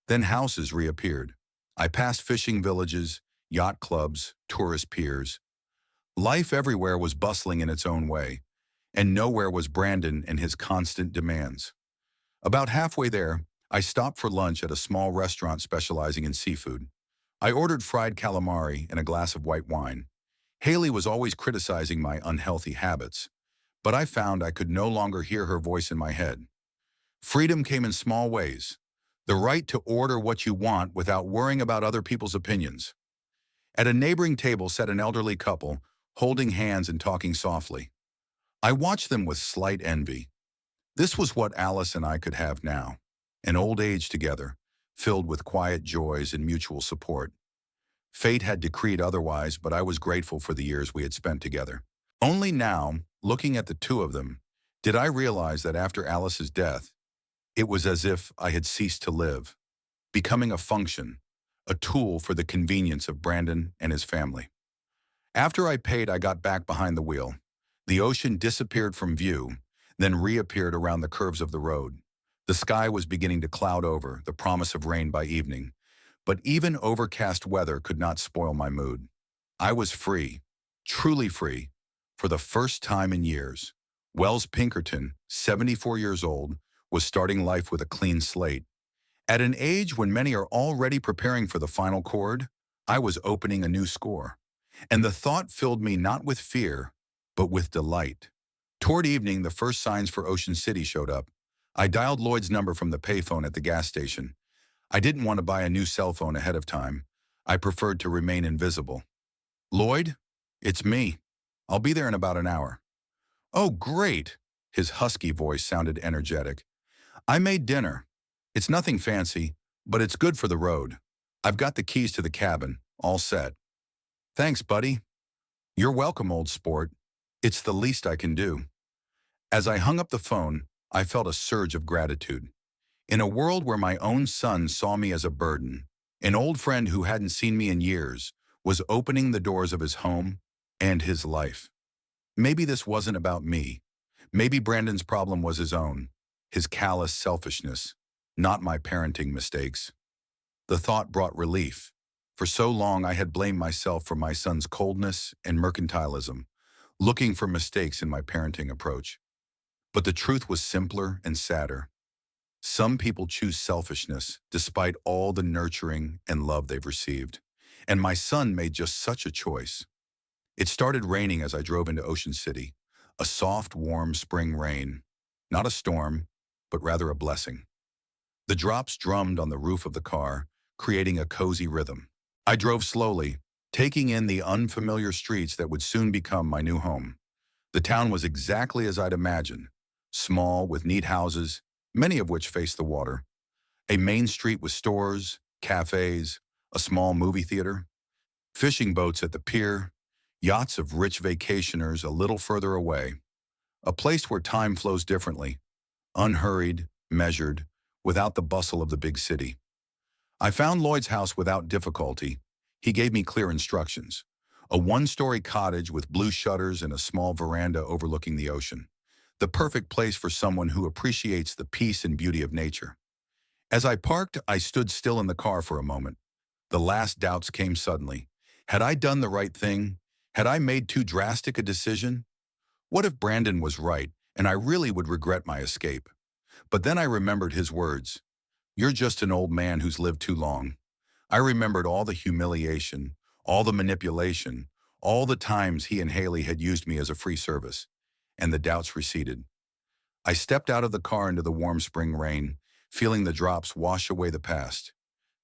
Then houses reappeared. I passed fishing villages, yacht clubs, tourist piers. Life everywhere was bustling in its own way, and nowhere was Brandon and his constant demands. About halfway there, I stopped for lunch at a small restaurant specializing in seafood. I ordered fried calamari and a glass of white wine. Haley was always criticizing my unhealthy habits, but I found I could no longer hear her voice in my head. Freedom came in small ways. The right to order what you want without worrying about other people's opinions. At a neighboring table sat an elderly couple, holding hands and talking softly. I watched them with slight envy. This was what Alice and I could have now, an old age together, filled with quiet joys and mutual support. Fate had decreed otherwise, but I was grateful for the years we had spent together. Only now, looking at the two of them, did I realize that after Alice's death, it was as if I had ceased to live, becoming a function, a tool for the convenience of Brandon and his family. After I paid, I got back behind the wheel. The ocean disappeared from view, then reappeared around the curves of the road. The sky was beginning to cloud over, the promise of rain by evening. But even overcast weather could not spoil my mood. I was free, truly free, for the first time in years. Wells Pinkerton, 74 years old, was starting life with a clean slate. At an age when many are already preparing for the final chord, I was opening a new score. And the thought filled me not with fear, but with delight. Toward evening, the first signs for Ocean City showed up. I dialed Lloyd's number from the payphone at the gas station. I didn't want to buy a new cell phone ahead of time. I preferred to remain invisible. Lloyd, it's me. I'll be there in about an hour. Oh, great. His husky voice sounded energetic. I made dinner. It's nothing fancy, but it's good for the road. I've got the keys to the cabin, all set. Thanks, buddy. You're welcome, old sport. It's the least I can do. As I hung up the phone, I felt a surge of gratitude. In a world where my own son saw me as a burden, an old friend who hadn't seen me in years was opening the doors of his home and his life. Maybe this wasn't about me. Maybe Brandon's problem was his own, his callous selfishness, not my parenting mistakes. The thought brought relief. For so long I had blamed myself for my son's coldness and mercantilism, looking for mistakes in my parenting approach. But the truth was simpler and sadder. Some people choose selfishness despite all the nurturing and love they've received. And my son made just such a choice. It started raining as I drove into Ocean City, a soft, warm spring rain. Not a storm, but rather a blessing. The drops drummed on the roof of the car, creating a cozy rhythm. I drove slowly, taking in the unfamiliar streets that would soon become my new home. The town was exactly as I'd imagined, small with neat houses, many of which faced the water. A main street with stores, cafes, a small movie theater, fishing boats at the pier, yachts of rich vacationers a little further away. A place where time flows differently, unhurried, measured, without the bustle of the big city. I found Lloyd's house without difficulty. He gave me clear instructions. A one-story cottage with blue shutters and a small veranda overlooking the ocean. The perfect place for someone who appreciates the peace and beauty of nature. As I parked, I stood still in the car for a moment. The last doubts came suddenly. Had I done the right thing? Had I made too drastic a decision? What if Brandon was right, and I really would regret my escape? But then I remembered his words. You're just an old man who's lived too long. I remembered all the humiliation, all the manipulation, all the times he and Haley had used me as a free service, and the doubts receded. I stepped out of the car into the warm spring rain, feeling the drops wash away the past.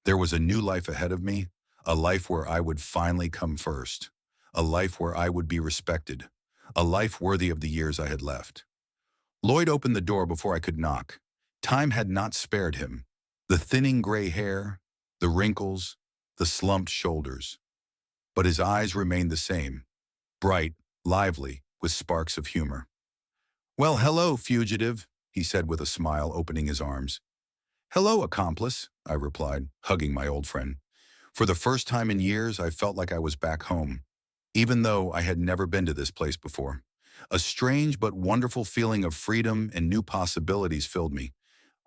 There was a new life ahead of me, a life where I would finally come first, a life where I would be respected, a life worthy of the years I had left. Lloyd opened the door before I could knock. Time had not spared him. The thinning gray hair, the wrinkles, the slumped shoulders. But his eyes remained the same, bright, lively, with sparks of humor. Well, hello, fugitive, he said with a smile, opening his arms. Hello, accomplice, I replied, hugging my old friend. For the first time in years, I felt like I was back home, even though I had never been to this place before. A strange but wonderful feeling of freedom and new possibilities filled me.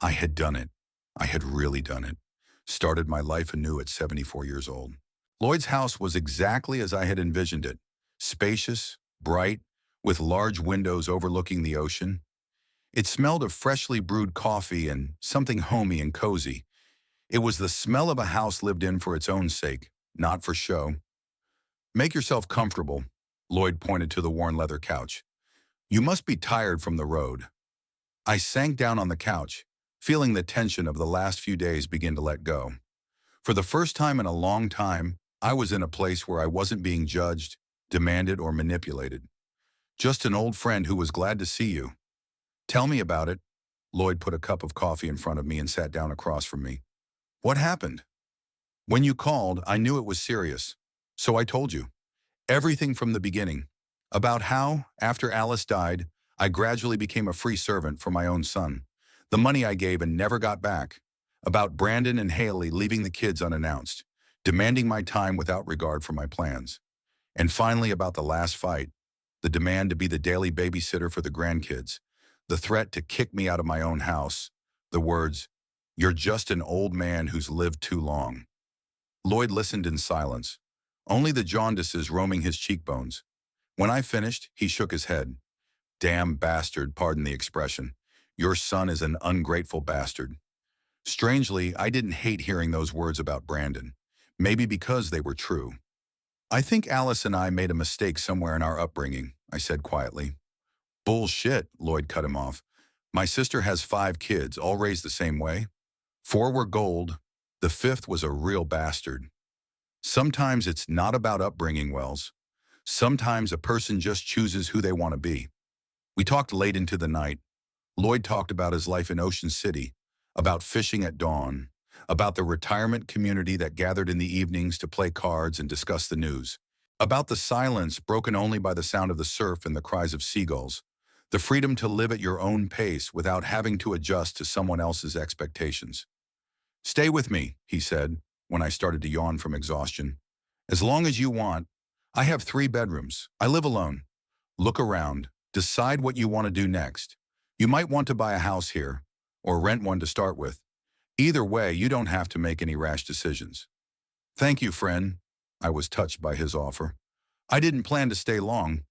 I had done it. I had really done it. Started my life anew at 74 years old. Lloyd's house was exactly as I had envisioned it. Spacious, bright, with large windows overlooking the ocean. It smelled of freshly brewed coffee and something homey and cozy. It was the smell of a house lived in for its own sake, not for show. Make yourself comfortable, Lloyd pointed to the worn leather couch. You must be tired from the road. I sank down on the couch, feeling the tension of the last few days begin to let go. For the first time in a long time, I was in a place where I wasn't being judged, demanded, or manipulated. Just an old friend who was glad to see you. Tell me about it. Lloyd put a cup of coffee in front of me and sat down across from me. What happened? When you called, I knew it was serious. So I told you. Everything from the beginning. About how, after Alice died, I gradually became a free servant for my own son. The money I gave and never got back. About Brandon and Haley leaving the kids unannounced, demanding my time without regard for my plans. And finally about the last fight, the demand to be the daily babysitter for the grandkids, the threat to kick me out of my own house, the words, "You're just an old man who's lived too long." Lloyd listened in silence, only the jaundices roaming his cheekbones. When I finished, he shook his head. Damn bastard, pardon the expression. Your son is an ungrateful bastard. Strangely, I didn't hate hearing those words about Brandon, maybe because they were true. I think Alice and I made a mistake somewhere in our upbringing, I said quietly. Bullshit, Lloyd cut him off. My sister has 5 kids, all raised the same way. 4 were gold. The 5th was a real bastard. Sometimes it's not about upbringing, Wells. Sometimes a person just chooses who they want to be. We talked late into the night. Lloyd talked about his life in Ocean City, about fishing at dawn, about the retirement community that gathered in the evenings to play cards and discuss the news, about the silence broken only by the sound of the surf and the cries of seagulls, the freedom to live at your own pace without having to adjust to someone else's expectations. Stay with me, he said, when I started to yawn from exhaustion. As long as you want. I have 3 bedrooms. I live alone. Look around. Decide what you want to do next. You might want to buy a house here, or rent one to start with. Either way, you don't have to make any rash decisions. Thank you, friend. I was touched by his offer. I didn't plan to stay long.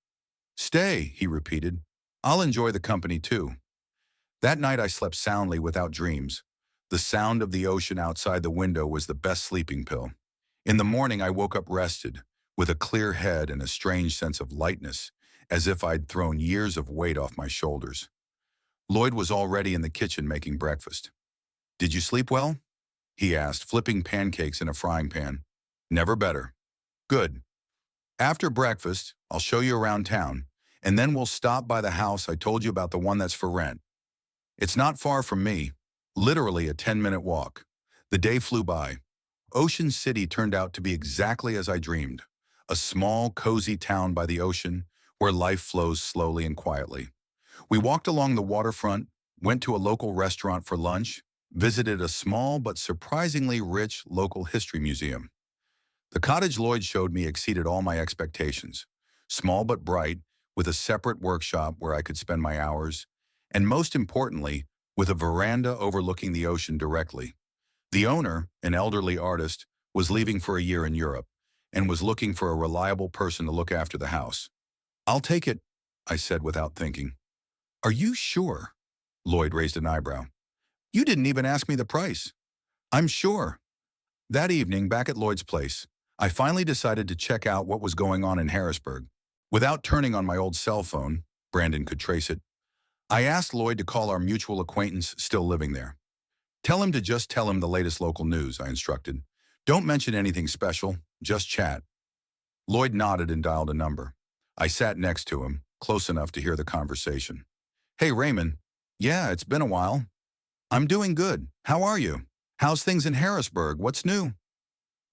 Stay, he repeated. I'll enjoy the company too. That night I slept soundly without dreams. The sound of the ocean outside the window was the best sleeping pill. In the morning I woke up rested, with a clear head and a strange sense of lightness, as if I'd thrown years of weight off my shoulders. Lloyd was already in the kitchen making breakfast. Did you sleep well? He asked, flipping pancakes in a frying pan. Never better. Good. After breakfast, I'll show you around town, and then we'll stop by the house I told you about, the one that's for rent. It's not far from me, literally a 10-minute walk. The day flew by. Ocean City turned out to be exactly as I dreamed. A small, cozy town by the ocean where life flows slowly and quietly. We walked along the waterfront, went to a local restaurant for lunch, visited a small but surprisingly rich local history museum. The cottage Lloyd showed me exceeded all my expectations. Small but bright, with a separate workshop where I could spend my hours, and most importantly, with a veranda overlooking the ocean directly. The owner, an elderly artist, was leaving for a year in Europe and was looking for a reliable person to look after the house. I'll take it, I said without thinking. Are you sure? Lloyd raised an eyebrow. You didn't even ask me the price. I'm sure. That evening, back at Lloyd's place, I finally decided to check out what was going on in Harrisburg. Without turning on my old cell phone, Brandon could trace it, I asked Lloyd to call our mutual acquaintance still living there. Tell him to just tell him the latest local news, I instructed. Don't mention anything special, just chat. Lloyd nodded and dialed a number. I sat next to him, close enough to hear the conversation. Hey, Raymond. Yeah, it's been a while. I'm doing good. How are you? How's things in Harrisburg? What's new?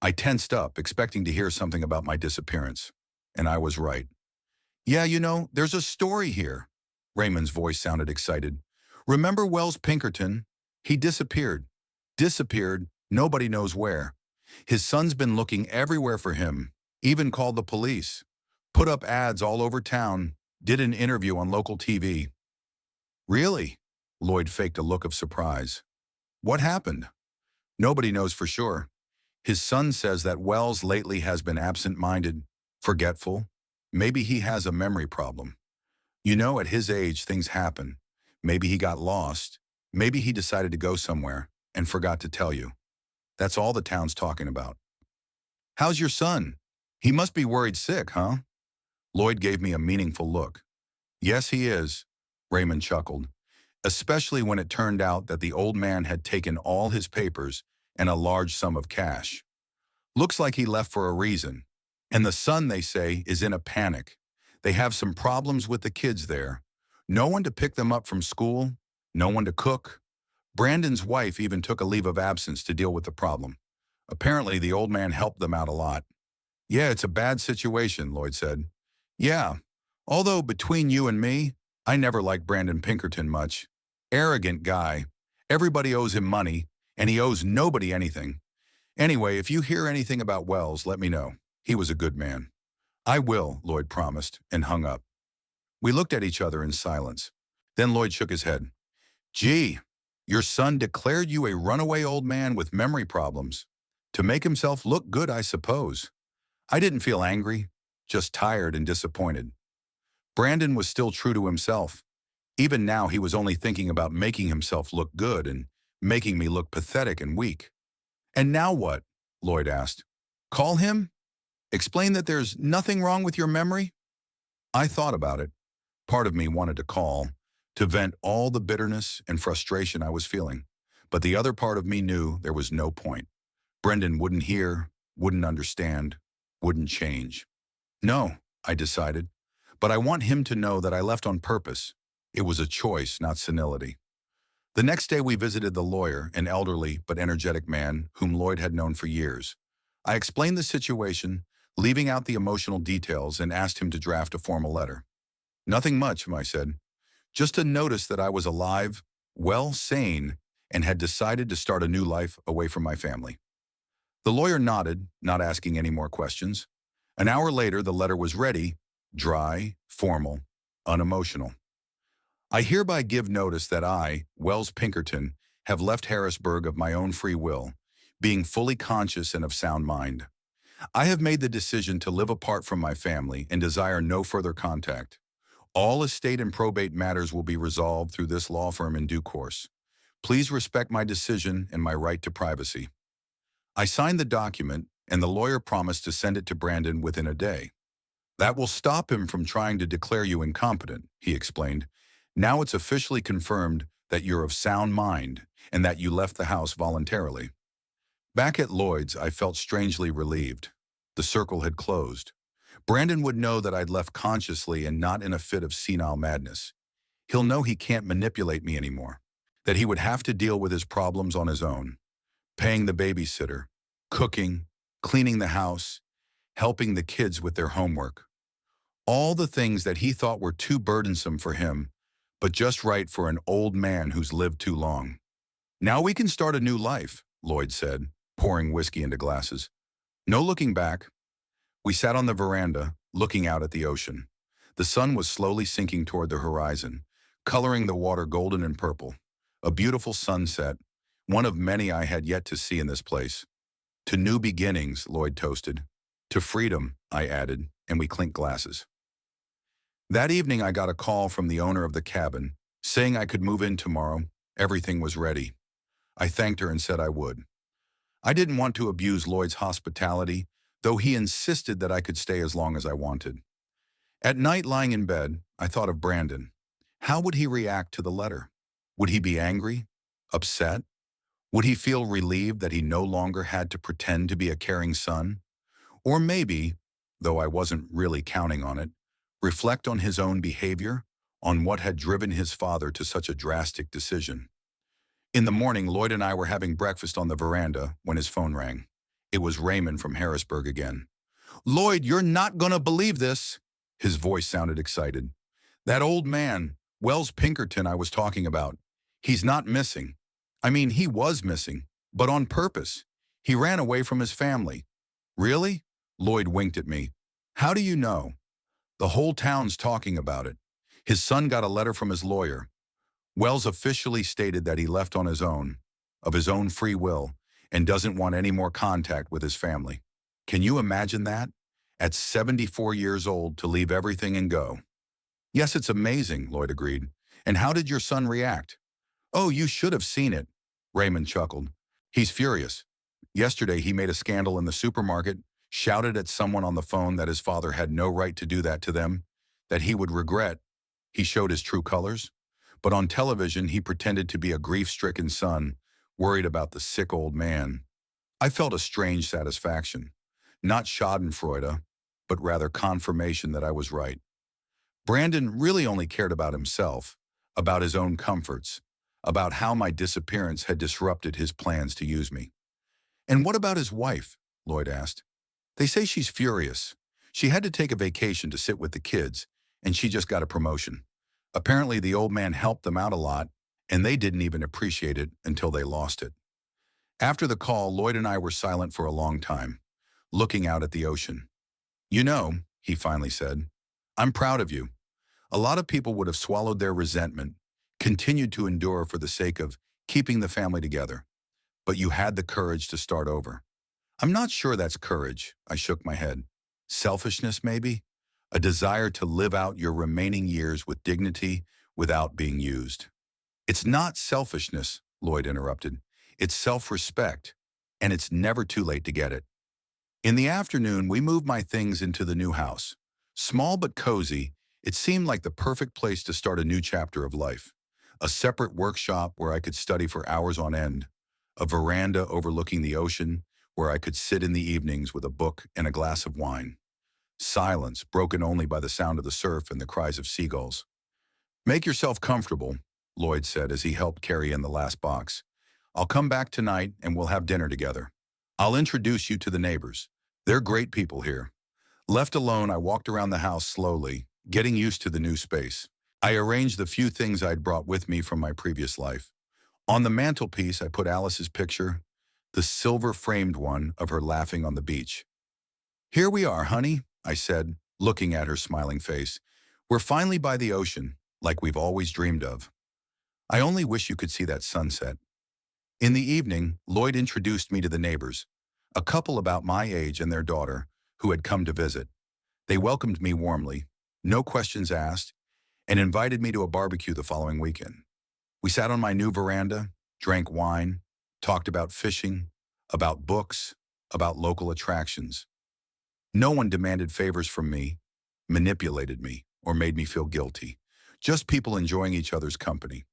I tensed up, expecting to hear something about my disappearance. And I was right. Yeah, there's a story here. Raymond's voice sounded excited. Remember Wells Pinkerton? He disappeared. Disappeared, nobody knows where. His son's been looking everywhere for him, even called the police. Put up ads all over town, did an interview on local TV. Really? Lloyd faked a look of surprise. What happened? Nobody knows for sure. His son says that Wells lately has been absent-minded, forgetful. Maybe he has a memory problem. At his age, things happen. Maybe he got lost. Maybe he decided to go somewhere and forgot to tell you. That's all the town's talking about. How's your son? He must be worried sick, huh? Lloyd gave me a meaningful look. Yes, he is, Raymond chuckled, especially when it turned out that the old man had taken all his papers and a large sum of cash. Looks like he left for a reason. And the son, they say, is in a panic. They have some problems with the kids there. No one to pick them up from school, no one to cook. Brandon's wife even took a leave of absence to deal with the problem. Apparently, the old man helped them out a lot. Yeah, it's a bad situation, Lloyd said. Yeah, although between you and me, I never liked Brandon Pinkerton much. Arrogant guy. Everybody owes him money, and he owes nobody anything. Anyway, if you hear anything about Wells, let me know. He was a good man. I will, Lloyd promised, and hung up. We looked at each other in silence. Then Lloyd shook his head. Gee, your son declared you a runaway old man with memory problems. To make himself look good, I suppose. I didn't feel angry, just tired and disappointed. Brandon was still true to himself. Even now, he was only thinking about making himself look good and making me look pathetic and weak. And now what? Lloyd asked. Call him? Explain that there's nothing wrong with your memory? I thought about it. Part of me wanted to call, to vent all the bitterness and frustration I was feeling. But the other part of me knew there was no point. Brendan wouldn't hear, wouldn't understand, wouldn't change. No, I decided. But I want him to know that I left on purpose. It was a choice, not senility. The next day we visited the lawyer, an elderly but energetic man whom Lloyd had known for years. I explained the situation, leaving out the emotional details, and asked him to draft a formal letter. Nothing much, I said. Just a notice that I was alive, well, sane, and had decided to start a new life away from my family. The lawyer nodded, not asking any more questions. An hour later, the letter was ready, dry, formal, unemotional. I hereby give notice that I, Wells Pinkerton, have left Harrisburg of my own free will, being fully conscious and of sound mind. I have made the decision to live apart from my family and desire no further contact. All estate and probate matters will be resolved through this law firm in due course. Please respect my decision and my right to privacy. I signed the document, and the lawyer promised to send it to Brandon within a day. That will stop him from trying to declare you incompetent, he explained. Now it's officially confirmed that you're of sound mind and that you left the house voluntarily. Back at Lloyd's, I felt strangely relieved. The circle had closed. Brandon would know that I'd left consciously and not in a fit of senile madness. He'll know he can't manipulate me anymore, that he would have to deal with his problems on his own. Paying the babysitter, cooking, cleaning the house, helping the kids with their homework. All the things that he thought were too burdensome for him, but just right for an old man who's lived too long. Now we can start a new life, Lloyd said, pouring whiskey into glasses. No looking back. We sat on the veranda, looking out at the ocean. The sun was slowly sinking toward the horizon, coloring the water golden and purple. A beautiful sunset, one of many I had yet to see in this place. To new beginnings, Lloyd toasted. To freedom, I added, and we clinked glasses. That evening I got a call from the owner of the cabin, saying I could move in tomorrow. Everything was ready. I thanked her and said I would. I didn't want to abuse Lloyd's hospitality, though he insisted that I could stay as long as I wanted. At night, lying in bed, I thought of Brandon. How would he react to the letter? Would he be angry? Upset? Would he feel relieved that he no longer had to pretend to be a caring son? Or maybe, though I wasn't really counting on it, reflect on his own behavior, on what had driven his father to such a drastic decision. In the morning, Lloyd and I were having breakfast on the veranda when his phone rang. It was Raymond from Harrisburg again. "Lloyd, you're not gonna believe this." His voice sounded excited. "That old man, Wells Pinkerton I was talking about, he's not missing. I mean, he was missing, but on purpose. He ran away from his family." "Really?" Lloyd winked at me. "How do you know?" "The whole town's talking about it. His son got a letter from his lawyer. Wells officially stated that he left on his own, of his own free will, and doesn't want any more contact with his family. Can you imagine that? At 74 years old, to leave everything and go." "Yes, it's amazing," Lloyd agreed. "And how did your son react?" "Oh, you should have seen it." Raymond chuckled. "He's furious. Yesterday he made a scandal in the supermarket, shouted at someone on the phone that his father had no right to do that to them, that he would regret. He showed his true colors. But on television he pretended to be a grief-stricken son, worried about the sick old man. I felt a strange satisfaction. Not schadenfreude, but rather confirmation that I was right. Brandon really only cared about himself, about his own comforts, about how my disappearance had disrupted his plans to use me. "And what about his wife?" Lloyd asked. "They say she's furious. She had to take a vacation to sit with the kids, and she just got a promotion. Apparently the old man helped them out a lot, and they didn't even appreciate it until they lost it." After the call, Lloyd and I were silent for a long time, looking out at the ocean. "You know," he finally said, "I'm proud of you. A lot of people would have swallowed their resentment, continued to endure for the sake of keeping the family together. But you had the courage to start over." "I'm not sure that's courage," I shook my head. "Selfishness, maybe? A desire to live out your remaining years with dignity without being used." "It's not selfishness," Lloyd interrupted. "It's self-respect, and it's never too late to get it." In the afternoon, we moved my things into the new house. Small but cozy, it seemed like the perfect place to start a new chapter of life. A separate workshop where I could study for hours on end. A veranda overlooking the ocean where I could sit in the evenings with a book and a glass of wine. Silence, broken only by the sound of the surf and the cries of seagulls. "Make yourself comfortable," Lloyd said as he helped carry in the last box. "I'll come back tonight and we'll have dinner together. I'll introduce you to the neighbors. They're great people here." Left alone, I walked around the house slowly, getting used to the new space. I arranged the few things I'd brought with me from my previous life. On the mantelpiece, I put Alice's picture, the silver-framed one of her laughing on the beach. "Here we are, honey," I said, looking at her smiling face. We're finally by the ocean, like we've always dreamed of. I only wish you could see that sunset. In the evening, Lloyd introduced me to the neighbors, a couple about my age and their daughter, who had come to visit. They welcomed me warmly, no questions asked, and invited me to a barbecue the following weekend. We sat on my new veranda, drank wine, talked about fishing, about books, about local attractions. No one demanded favors from me, manipulated me, or made me feel guilty. Just people enjoying each other's company.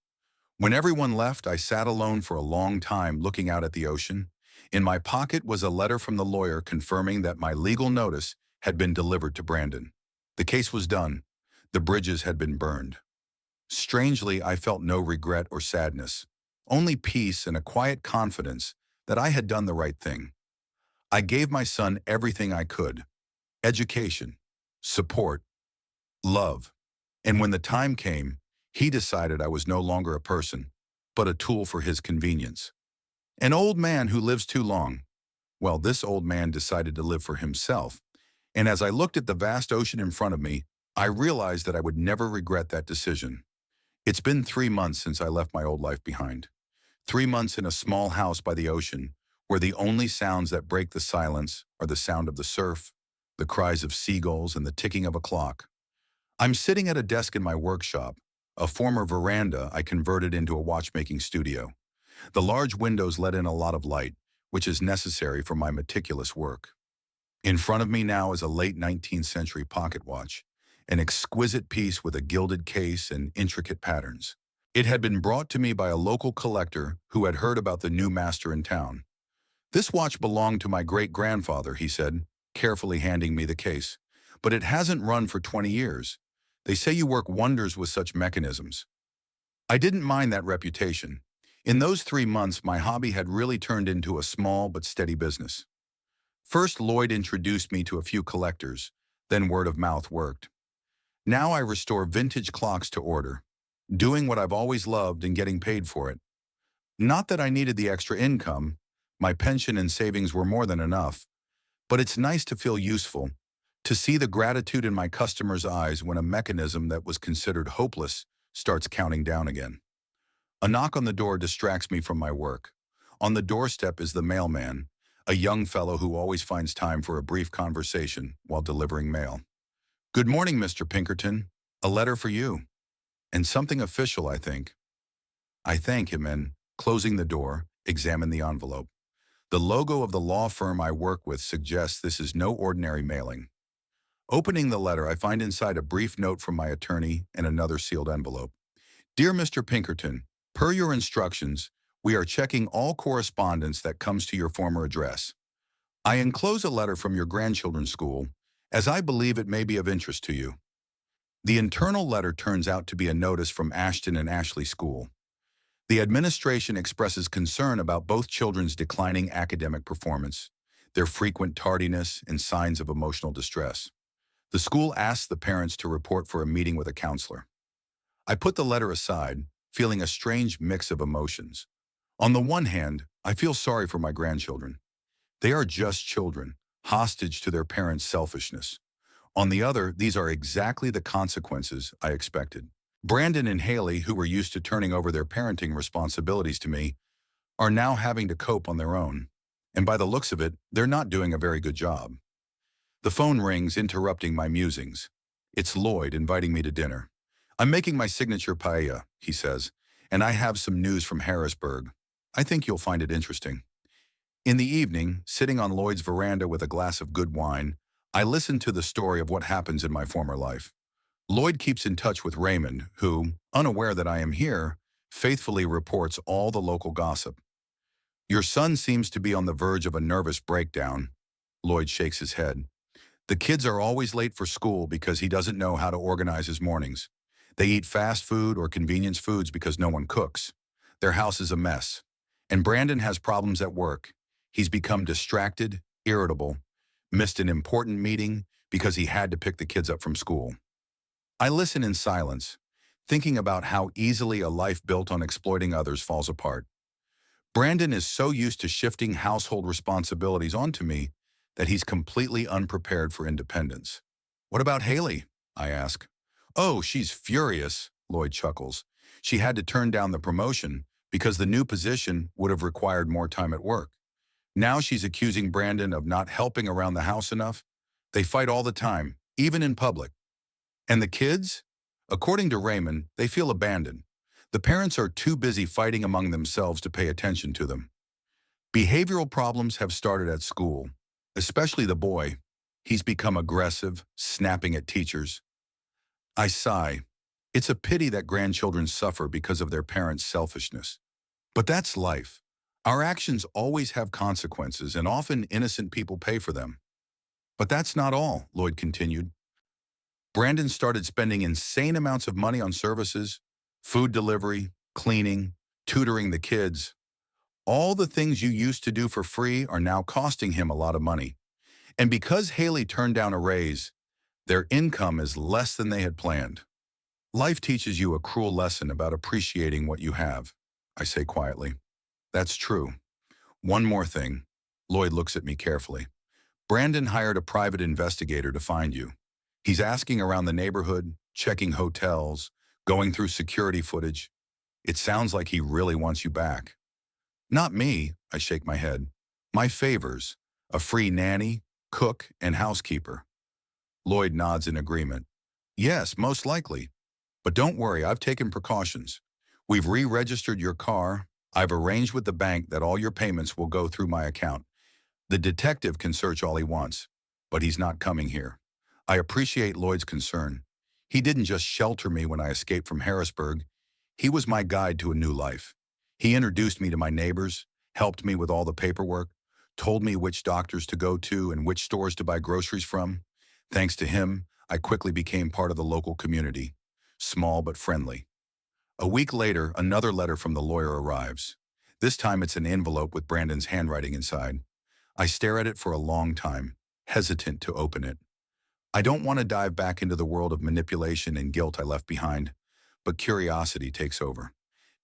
When everyone left, I sat alone for a long time looking out at the ocean. In my pocket was a letter from the lawyer confirming that my legal notice had been delivered to Brandon. The case was done. The bridges had been burned. Strangely, I felt no regret or sadness, only peace and a quiet confidence that I had done the right thing. I gave my son everything I could: education, support, love. And when the time came, he decided I was no longer a person, but a tool for his convenience. An old man who lives too long. Well, this old man decided to live for himself. And as I looked at the vast ocean in front of me, I realized that I would never regret that decision. It's been 3 months since I left my old life behind. 3 months in a small house by the ocean, where the only sounds that break the silence are the sound of the surf, the cries of seagulls, and the ticking of a clock. I'm sitting at a desk in my workshop, a former veranda I converted into a watchmaking studio. The large windows let in a lot of light, which is necessary for my meticulous work. In front of me now is a late 19th century pocket watch, an exquisite piece with a gilded case and intricate patterns. It had been brought to me by a local collector who had heard about the new master in town. "This watch belonged to my great-grandfather," he said, carefully handing me the case. "But it hasn't run for 20 years. They say you work wonders with such mechanisms." I didn't mind that reputation. In those 3 months, my hobby had really turned into a small but steady business. First, Lloyd introduced me to a few collectors, then word of mouth worked. Now I restore vintage clocks to order, doing what I've always loved and getting paid for it. Not that I needed the extra income, my pension and savings were more than enough, but it's nice to feel useful, to see the gratitude in my customers' eyes when a mechanism that was considered hopeless starts counting down again. A knock on the door distracts me from my work. On the doorstep is the mailman, a young fellow who always finds time for a brief conversation while delivering mail. "Good morning, Mr. Pinkerton. A letter for you." And something official, I think. I thank him and, closing the door, examine the envelope. The logo of the law firm I work with suggests this is no ordinary mailing. Opening the letter, I find inside a brief note from my attorney and another sealed envelope. "Dear Mr. Pinkerton, per your instructions, we are checking all correspondence that comes to your former address. I enclose a letter from your grandchildren's school, as I believe it may be of interest to you." The internal letter turns out to be a notice from Ashton and Ashley School. The administration expresses concern about both children's declining academic performance, their frequent tardiness, and signs of emotional distress. The school asks the parents to report for a meeting with a counselor. I put the letter aside, feeling a strange mix of emotions. On the one hand, I feel sorry for my grandchildren. They are just children, hostage to their parents' selfishness. On the other, these are exactly the consequences I expected. Brandon and Haley, who were used to turning over their parenting responsibilities to me, are now having to cope on their own. And by the looks of it, they're not doing a very good job. The phone rings, interrupting my musings. It's Lloyd inviting me to dinner. "I'm making my signature paella," he says, "and I have some news from Harrisburg. I think you'll find it interesting." In the evening, sitting on Lloyd's veranda with a glass of good wine, I listen to the story of what happens in my former life. Lloyd keeps in touch with Raymond, who, unaware that I am here, faithfully reports all the local gossip. "Your son seems to be on the verge of a nervous breakdown." Lloyd shakes his head. "The kids are always late for school because he doesn't know how to organize his mornings. They eat fast food or convenience foods because no one cooks. Their house is a mess. And Brandon has problems at work. He's become distracted, irritable, missed an important meeting because he had to pick the kids up from school." I listen in silence, thinking about how easily a life built on exploiting others falls apart. Brandon is so used to shifting household responsibilities onto me that he's completely unprepared for independence. What about Haley? I ask. Oh, she's furious, Lloyd chuckles. She had to turn down the promotion because the new position would have required more time at work. Now she's accusing Brandon of not helping around the house enough. They fight all the time, even in public. And the kids? According to Raymond, they feel abandoned. The parents are too busy fighting among themselves to pay attention to them. Behavioral problems have started at school, especially the boy. He's become aggressive, snapping at teachers. I sigh. It's a pity that grandchildren suffer because of their parents' selfishness. But that's life. Our actions always have consequences, and often innocent people pay for them. But that's not all, Lloyd continued. Brandon started spending insane amounts of money on services, food delivery, cleaning, tutoring the kids. All the things you used to do for free are now costing him a lot of money. And because Haley turned down a raise, their income is less than they had planned. Life teaches you a cruel lesson about appreciating what you have, I say quietly. That's true. One more thing. Lloyd looks at me carefully. Brandon hired a private investigator to find you. He's asking around the neighborhood, checking hotels, going through security footage. It sounds like he really wants you back. Not me, I shake my head. My favors, a free nanny, cook, and housekeeper. Lloyd nods in agreement. Yes, most likely. But don't worry, I've taken precautions. We've re-registered your car. I've arranged with the bank that all your payments will go through my account. The detective can search all he wants, but he's not coming here. I appreciate Lloyd's concern. He didn't just shelter me when I escaped from Harrisburg. He was my guide to a new life. He introduced me to my neighbors, helped me with all the paperwork, told me which doctors to go to and which stores to buy groceries from. Thanks to him, I quickly became part of the local community, small but friendly. A week later, another letter from the lawyer arrives. This time it's an envelope with Brandon's handwriting inside. I stare at it for a long time, hesitant to open it. I don't want to dive back into the world of manipulation and guilt I left behind, but curiosity takes over.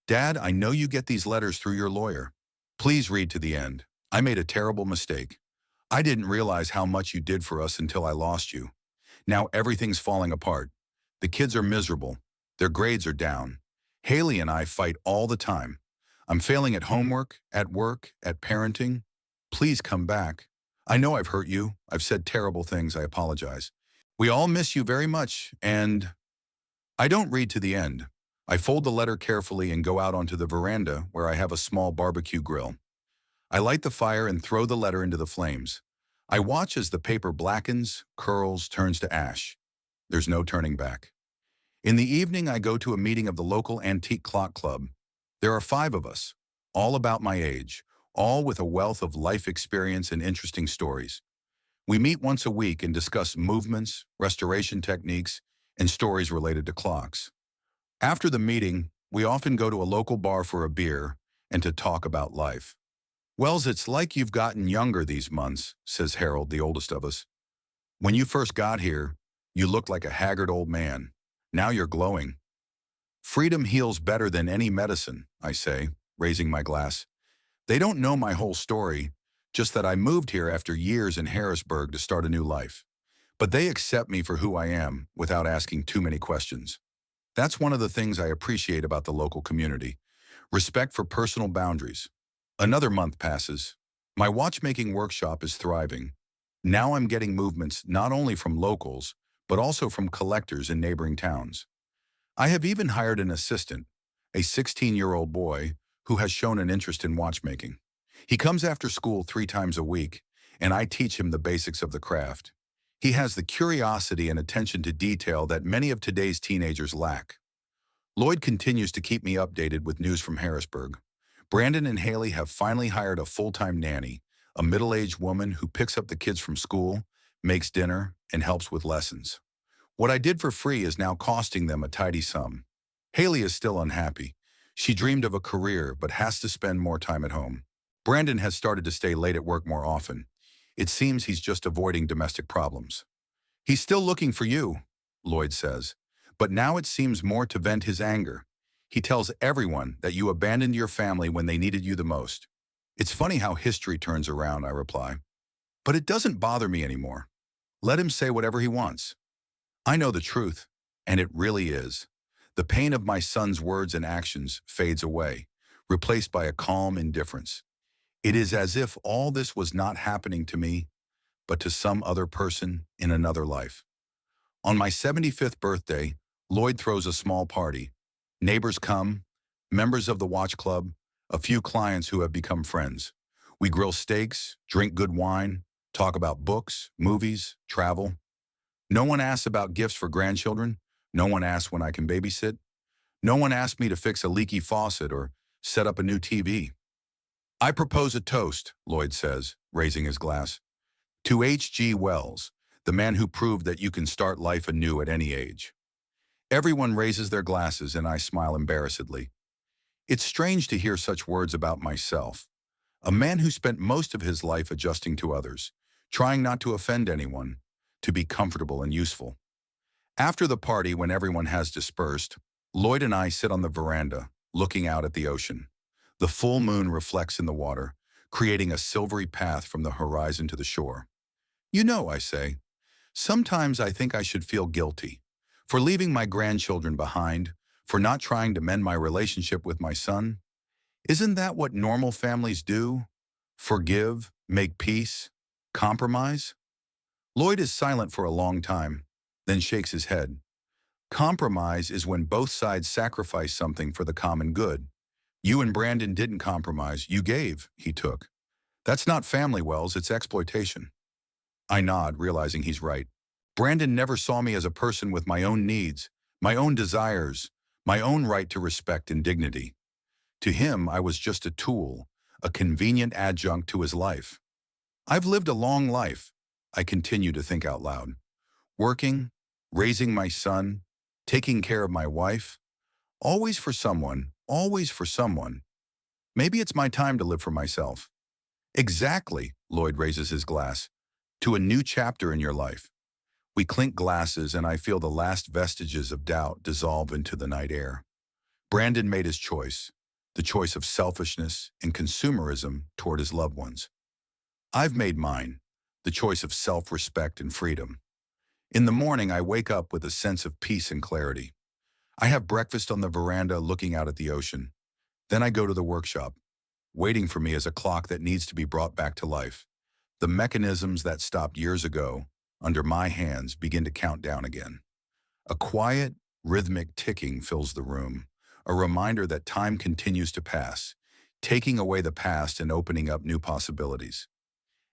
Dad, I know you get these letters through your lawyer. Please read to the end. I made a terrible mistake. I didn't realize how much you did for us until I lost you. Now everything's falling apart. The kids are miserable. Their grades are down. Haley and I fight all the time. I'm failing at homework, at work, at parenting. Please come back. I know I've hurt you. I've said terrible things. I apologize. We all miss you very much, and I don't read to the end. I fold the letter carefully and go out onto the veranda where I have a small barbecue grill. I light the fire and throw the letter into the flames. I watch as the paper blackens, curls, turns to ash. There's no turning back. In the evening, I go to a meeting of the local antique clock club. There are 5 of us, all about my age, all with a wealth of life experience and interesting stories. We meet once a week and discuss movements, restoration techniques, and stories related to clocks. After the meeting, we often go to a local bar for a beer and to talk about life. Wells, it's like you've gotten younger these months, says Harold, the oldest of us. When you first got here, you looked like a haggard old man. Now you're glowing. Freedom heals better than any medicine, I say, raising my glass. They don't know my whole story, just that I moved here after years in Harrisburg to start a new life. But they accept me for who I am without asking too many questions. That's one of the things I appreciate about the local community. Respect for personal boundaries. Another month passes. My watchmaking workshop is thriving. Now I'm getting movements not only from locals, but also from collectors in neighboring towns. I have even hired an assistant, a 16-year-old boy who has shown an interest in watchmaking. He comes after school 3 times a week, and I teach him the basics of the craft. He has the curiosity and attention to detail that many of today's teenagers lack. Lloyd continues to keep me updated with news from Harrisburg. Brandon and Haley have finally hired a full-time nanny, a middle-aged woman who picks up the kids from school, makes dinner, and helps with lessons. What I did for free is now costing them a tidy sum. Haley is still unhappy. She dreamed of a career but has to spend more time at home. Brandon has started to stay late at work more often. It seems he's just avoiding domestic problems. He's still looking for you, Lloyd says, but now it seems more to vent his anger. He tells everyone that you abandoned your family when they needed you the most. It's funny how history turns around, I reply. But it doesn't bother me anymore. Let him say whatever he wants. I know the truth, and it really is. The pain of my son's words and actions fades away, replaced by a calm indifference. It is as if all this was not happening to me, but to some other person in another life. On my 75th birthday, Lloyd throws a small party. Neighbors come, members of the watch club, a few clients who have become friends. We grill steaks, drink good wine, talk about books, movies, travel. No one asks about gifts for grandchildren. No one asks when I can babysit. No one asked me to fix a leaky faucet or set up a new TV. I propose a toast, Lloyd says, raising his glass. To H.G. Wells, the man who proved that you can start life anew at any age. Everyone raises their glasses and I smile embarrassedly. It's strange to hear such words about myself, a man who spent most of his life adjusting to others, trying not to offend anyone, to be comfortable and useful. After the party, when everyone has dispersed, Lloyd and I sit on the veranda, looking out at the ocean. The full moon reflects in the water, creating a silvery path from the horizon to the shore. You know, I say, sometimes I think I should feel guilty for leaving my grandchildren behind, for not trying to mend my relationship with my son. Isn't that what normal families do? Forgive, make peace, compromise? Lloyd is silent for a long time, then shakes his head. Compromise is when both sides sacrifice something for the common good. You and Brandon didn't compromise. You gave, he took. That's not family, Wells, it's exploitation. I nod, realizing he's right. Brandon never saw me as a person with my own needs, my own desires, my own right to respect and dignity. To him, I was just a tool, a convenient adjunct to his life. I've lived a long life, I continue to think out loud. Working, raising my son, taking care of my wife. Always for someone, always for someone. Maybe it's my time to live for myself. Exactly, Lloyd raises his glass. To a new chapter in your life. We clink glasses and I feel the last vestiges of doubt dissolve into the night air. Brandon made his choice, the choice of selfishness and consumerism toward his loved ones. I've made mine, the choice of self-respect and freedom. In the morning, I wake up with a sense of peace and clarity. I have breakfast on the veranda looking out at the ocean. Then I go to the workshop. Waiting for me is a clock that needs to be brought back to life. The mechanisms that stopped years ago, under my hands, begin to count down again. A quiet, rhythmic ticking fills the room, a reminder that time continues to pass, taking away the past and opening up new possibilities.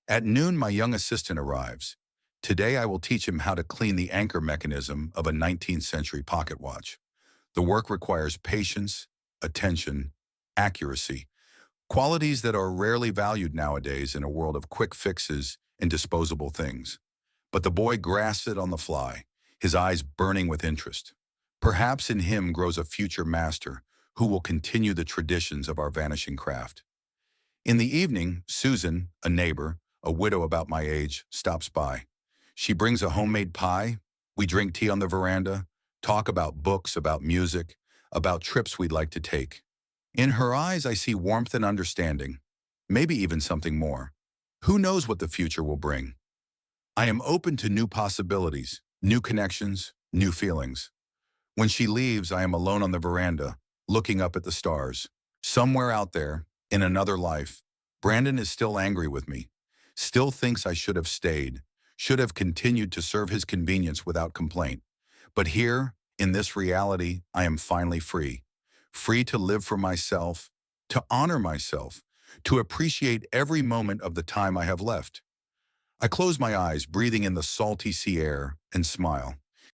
At noon, my young assistant arrives. Today, I will teach him how to clean the anchor mechanism of a 19th century pocket watch. The work requires patience, attention, accuracy, qualities that are rarely valued nowadays in a world of quick fixes and disposable things. But the boy grasps it on the fly, his eyes burning with interest. Perhaps in him grows a future master who will continue the traditions of our vanishing craft. In the evening, Susan, a neighbor, a widow about my age, stops by. She brings a homemade pie. We drink tea on the veranda, talk about books, about music, about trips we'd like to take. In her eyes, I see warmth and understanding, maybe even something more. Who knows what the future will bring? I am open to new possibilities, new connections, new feelings. When she leaves, I am alone on the veranda, looking up at the stars. Somewhere out there, in another life, Brandon is still angry with me, still thinks I should have stayed, should have continued to serve his convenience without complaint. But here, in this reality, I am finally free. Free to live for myself, to honor myself, to appreciate every moment of the time I have left. I close my eyes, breathing in the salty sea air, and smile.